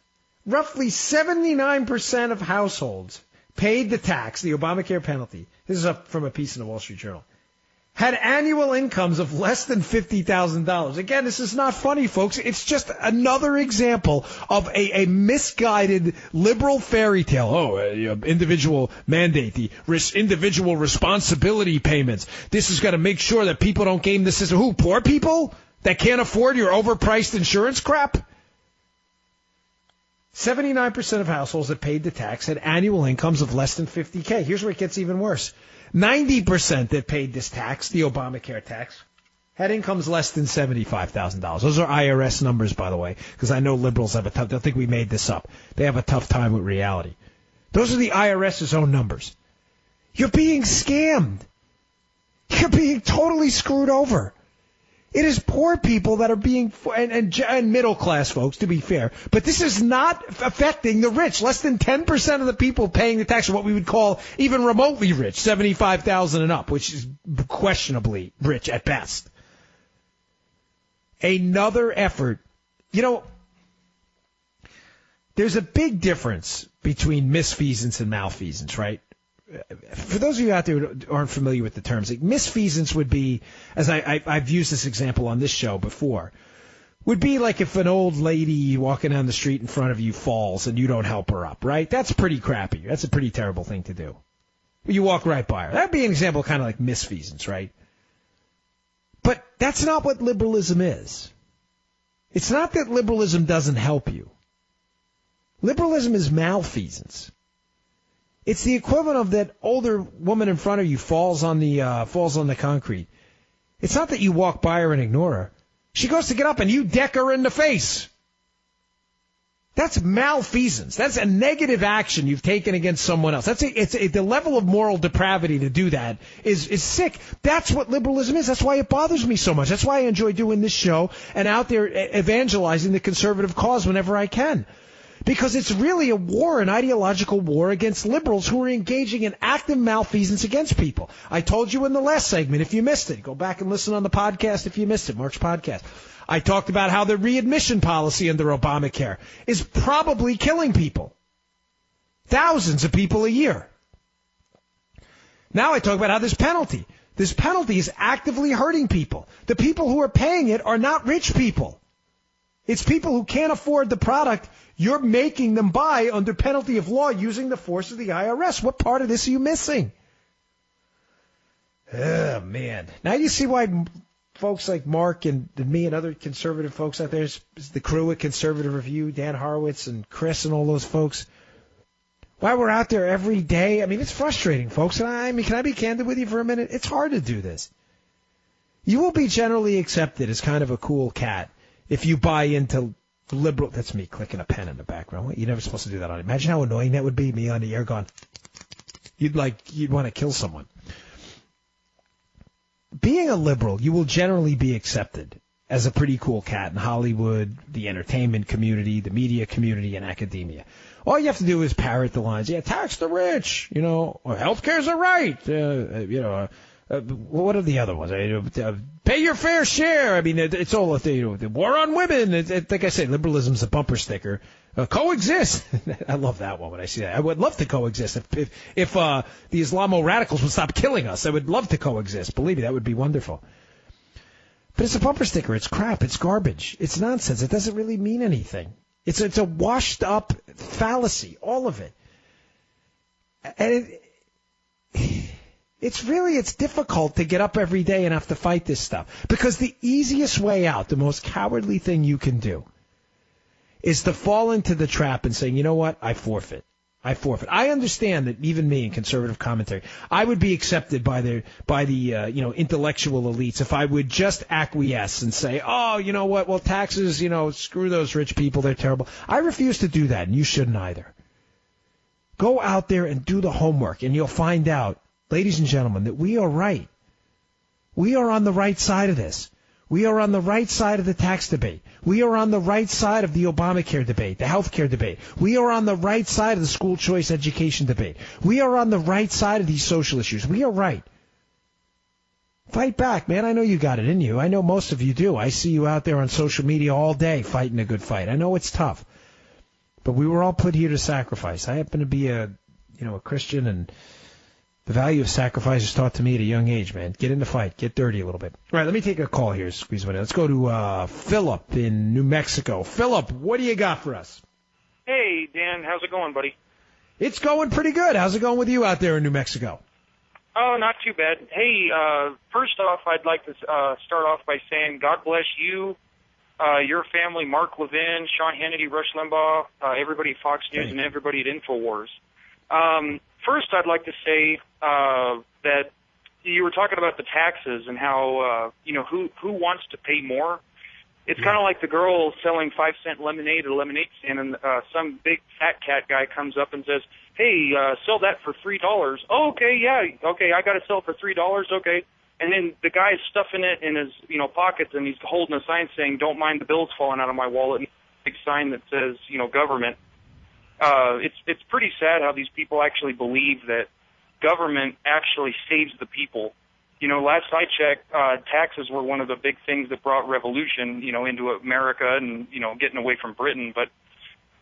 Roughly 79% of households paid the tax, the Obamacare penalty. This is up from a piece in the Wall Street Journal. Had annual incomes of less than $50,000. Again, this is not funny, folks. It's just another example of a misguided liberal fairy tale. Individual mandate, the individual responsibility payments. This is going to make sure that people don't game the system. Who, poor people that can't afford your overpriced insurance crap? 79% of households that paid the tax had annual incomes of less than $50K. Here's where it gets even worse. 90% that paid this tax, the Obamacare tax, had incomes less than $75,000. Those are IRS numbers, by the way, because I know liberals have they'll think we made this up. They have a tough time with reality. Those are the IRS's own numbers. You're being scammed. You're being totally screwed over. It is poor people that are being, and middle class folks, to be fair. But this is not affecting the rich. Less than 10% of the people paying the tax are what we would call even remotely rich, $75,000 and up, which is questionably rich at best. Another effort. You know, there's a big difference between misfeasance and malfeasance, right? For those of you out there who aren't familiar with the terms, like misfeasance would be, as I've used this example on this show before, would be like if an old lady walking down the street in front of you falls and you don't help her up, right? That's pretty crappy. That's a pretty terrible thing to do. You walk right by her. That'd be an example kind of like misfeasance, right? But that's not what liberalism is. It's not that liberalism doesn't help you. Liberalism is malfeasance. It's the equivalent of that older woman in front of you falls on the concrete. It's not that you walk by her and ignore her. She goes to get up and you deck her in the face. That's malfeasance. That's a negative action you've taken against someone else. The level of moral depravity to do that is sick. That's what liberalism is. That's why it bothers me so much. That's why I enjoy doing this show and out there evangelizing the conservative cause whenever I can. Because it's really a war, an ideological war against liberals who are engaging in active malfeasance against people. I told you in the last segment, if you missed it, go back and listen on the podcast if you missed it, Mark's podcast. I talked about how the readmission policy under Obamacare is probably killing people. Thousands of people a year. Now I talk about how this penalty is actively hurting people. The people who are paying it are not rich people. It's people who can't afford the product you're making them buy under penalty of law using the force of the IRS. What part of this are you missing? Oh, man. Now you see why folks like Mark and me and other conservative folks out there, the crew at Conservative Review, Dan Horowitz and Chris and all those folks, why we're out there every day. I mean, it's frustrating, folks. And I mean, can I be candid with you for a minute? It's hard to do this. You will be generally accepted as kind of a cool cat if you buy into liberal. That's me clicking a pen in the background. You're never supposed to do that on it. Imagine how annoying that would be, me on the air going, you'd want to kill someone. Being a liberal, you will generally be accepted as a pretty cool cat in Hollywood, the entertainment community, the media community, and academia. All you have to do is parrot the lines. Yeah, tax the rich, or healthcare's a right. What are the other ones? Pay your fair share. I mean, it's all the war on women. Like I say, liberalism's a bumper sticker. Coexist. I love that one when I see that. I would love to coexist. If the Islamo radicals would stop killing us, I would love to coexist. Believe me, that would be wonderful. But it's a bumper sticker. It's crap. It's garbage. It's nonsense. It doesn't really mean anything. It's a washed up fallacy, all of it. And it's difficult to get up every day and have to fight this stuff. Because the easiest way out, the most cowardly thing you can do, is to fall into the trap and saying, you know what, I forfeit. I understand that even me in conservative commentary, I would be accepted by the intellectual elites if I would just acquiesce and say, oh, you know what, well, taxes, screw those rich people, they're terrible. I refuse to do that, and you shouldn't either. Go out there and do the homework, and you'll find out, ladies and gentlemen, that we are right. We are on the right side of this. We are on the right side of the tax debate. We are on the right side of the Obamacare debate, the health care debate. We are on the right side of the school choice education debate. We are on the right side of these social issues. We are right. Fight back, man. I know you got it in you. I know most of you do. I see you out there on social media all day fighting a good fight. I know it's tough. But we were all put here to sacrifice. I happen to be a Christian, and the value of sacrifice is taught to me at a young age, man. Get in the fight. Get dirty a little bit. All right, let me take a call here. Squeeze one in. Let's go to Philip in New Mexico. Philip, what do you got for us? Hey, Dan. How's it going, buddy? It's going pretty good. How's it going with you out there in New Mexico? Oh, not too bad. Hey, first off, I'd like to start off by saying God bless you, your family, Mark Levin, Sean Hannity, Rush Limbaugh, everybody at Fox News, and everybody at InfoWars. First, I'd like to say that you were talking about the taxes and how, who wants to pay more. It's kind of like the girl selling 5-cent lemonade at a lemonade stand, and some big fat cat guy comes up and says, hey, sell that for $3. Oh, okay, yeah, okay, I got to sell it for $3, okay. And then the guy's stuffing it in his, pockets, and he's holding a sign saying, don't mind the bills falling out of my wallet, and a big sign that says, government. It's pretty sad how these people actually believe that government actually saves the people. Last I checked, taxes were one of the big things that brought revolution, into America and, getting away from Britain. But,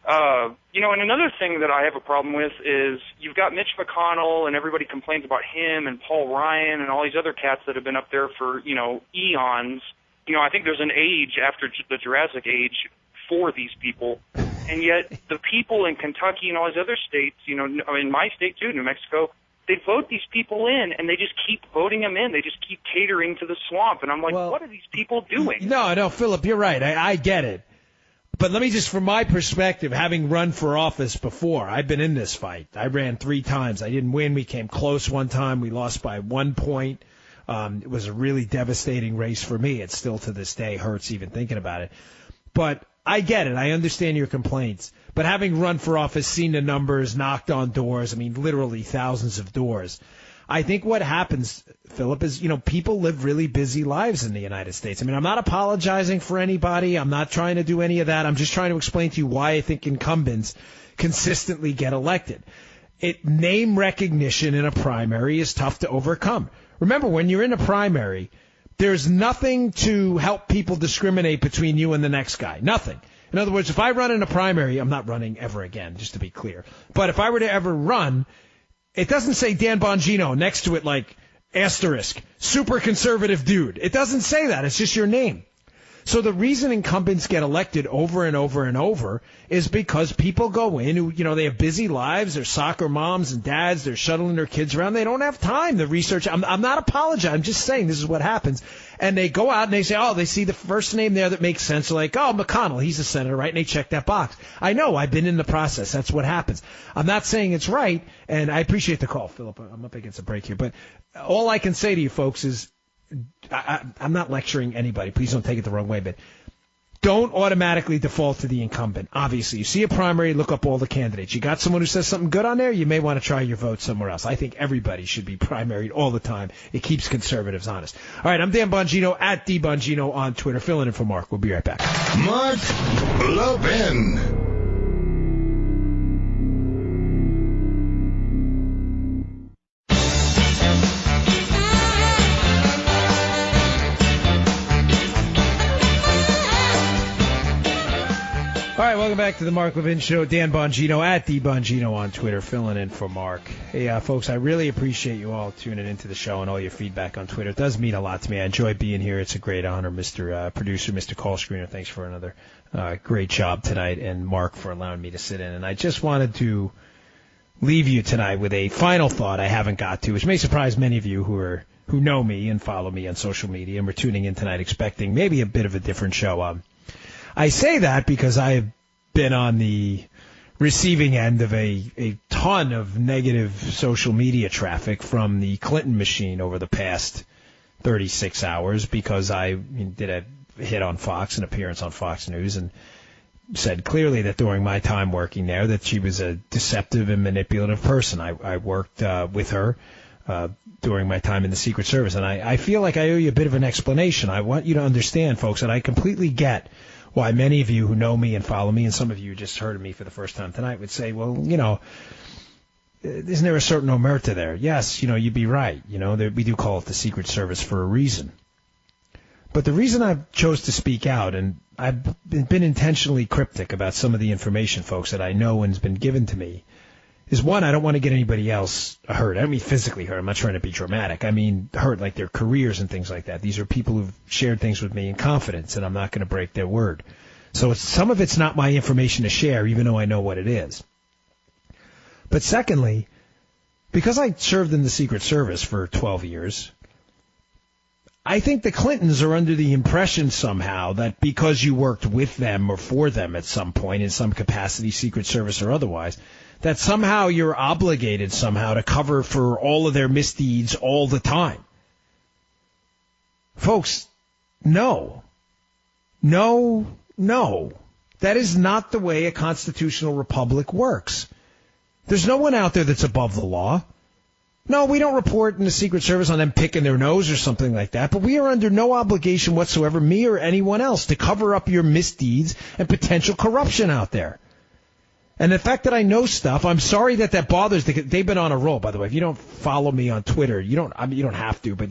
and another thing that I have a problem with is you've got Mitch McConnell and everybody complains about him and Paul Ryan and all these other cats that have been up there for, eons. I think there's an age after the Jurassic Age for these people. And yet the people in Kentucky and all these other states, in my state too, New Mexico, they vote these people in, and they just keep voting them in. They just keep catering to the swamp. And I'm like, what are these people doing? No, Philip, you're right. I get it. But let me just, from my perspective, having run for office before, I've been in this fight. I ran 3 times. I didn't win. We came close one time. We lost by 1 point. It was a really devastating race for me. It still to this day hurts even thinking about it. But I get it. I understand your complaints. But having run for office, seen the numbers, knocked on doors, literally thousands of doors, I think what happens, Philip, is, people live really busy lives in the United States. I'm not apologizing for anybody. I'm not trying to do any of that. I'm just trying to explain to you why I think incumbents consistently get elected. Name recognition in a primary is tough to overcome. Remember, when you're in a primary, there's nothing to help people discriminate between you and the next guy. Nothing. In other words, if I run in a primary, I'm not running ever again, just to be clear. But if I were to ever run, It doesn't say Dan Bongino next to it like asterisk, super conservative dude. It doesn't say that. It's just your name. So the reason incumbents get elected over and over and over is because people go in who, they have busy lives. They're soccer moms and dads. They're shuttling their kids around. They don't have time to research. I'm not apologizing. I'm just saying this is what happens. And they go out and they say, they see the first name there that makes sense. They're like, McConnell, he's a senator, right? And they check that box. I know. I've been in the process. That's what happens. I'm not saying it's right. And I appreciate the call, Philip. I'm up against a break here. But all I can say to you folks is, I'm not lecturing anybody. Please don't take it the wrong way, but don't automatically default to the incumbent. Obviously, you see a primary, look up all the candidates. You got someone who says something good on there, you may want to try your vote somewhere else. I think everybody should be primaried all the time. It keeps conservatives honest. All right, I'm Dan Bongino, at DBongino on Twitter. Filling in for Mark. We'll be right back. Mark Levin. All right, welcome back to the Mark Levin Show. Dan Bongino, at DBongino on Twitter, filling in for Mark. Hey, folks, I really appreciate you all tuning into the show and all your feedback on Twitter. It does mean a lot to me. I enjoy being here. It's a great honor, Mr. Producer, Mr. Call Screener. Thanks for another great job tonight, and Mark for allowing me to sit in. And I just wanted to leave you tonight with a final thought I haven't got to, which may surprise many of you who know me and follow me on social media and were tuning in tonight expecting maybe a bit of a different show. I say that because I've been on the receiving end of a ton of negative social media traffic from the Clinton machine over the past 36 hours because I did a hit on Fox, an appearance on Fox News, and said clearly that during my time working there that she was a deceptive and manipulative person. I worked with her during my time in the Secret Service, and I feel like I owe you a bit of an explanation. I want you to understand, folks, that I completely get why many of you who know me and follow me, and some of you who just heard of me for the first time tonight, would say, well, isn't there a certain omerta there? Yes, you'd be right. We do call it the Secret Service for a reason. But the reason I chose to speak out, and I've been intentionally cryptic about some of the information, folks, that I know and has been given to me, is one, I don't want to get anybody else hurt. I don't mean physically hurt. I'm not trying to be dramatic. I mean hurt like their careers and things like that. These are people who've shared things with me in confidence, and I'm not going to break their word. So some of it's not my information to share, even though I know what it is. But secondly, because I served in the Secret Service for 12 years, I think the Clintons are under the impression somehow that because you worked with them or for them at some point in some capacity, Secret Service or otherwise, that somehow you're obligated somehow to cover for all of their misdeeds all the time. Folks, no. That is not the way a constitutional republic works. There's no one out there that's above the law. No, we don't report in the Secret Service on them picking their nose or something like that, but we are under no obligation whatsoever, me or anyone else, to cover up your misdeeds and potential corruption out there. And the fact that I know stuff, I'm sorry that bothers. They've been on a roll, by the way. If you don't follow me on Twitter, you don't have to, but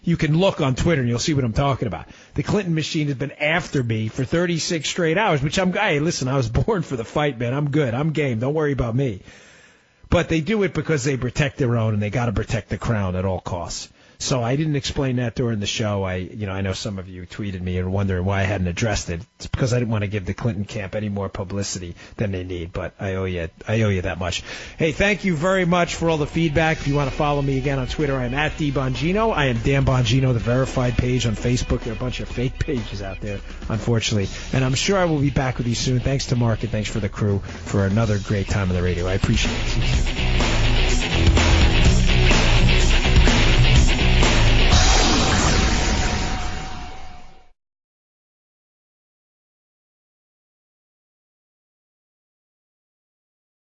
you can look on Twitter and you'll see what I'm talking about. The Clinton machine has been after me for 36 straight hours, which hey, listen, I was born for the fight, man. I'm good. I'm game. Don't worry about me. But they do it because they protect their own, and they got to protect the crown at all costs. So I didn't explain that during the show. I know some of you tweeted me and wondering why I hadn't addressed it. It's because I didn't want to give the Clinton camp any more publicity than they need. But I owe you that much. Hey, thank you very much for all the feedback. If you want to follow me again on Twitter, I'm at DBongino. I am Dan Bongino, the verified page on Facebook. There are a bunch of fake pages out there, unfortunately. And I'm sure I will be back with you soon. Thanks to Mark and thanks for the crew for another great time on the radio. I appreciate it.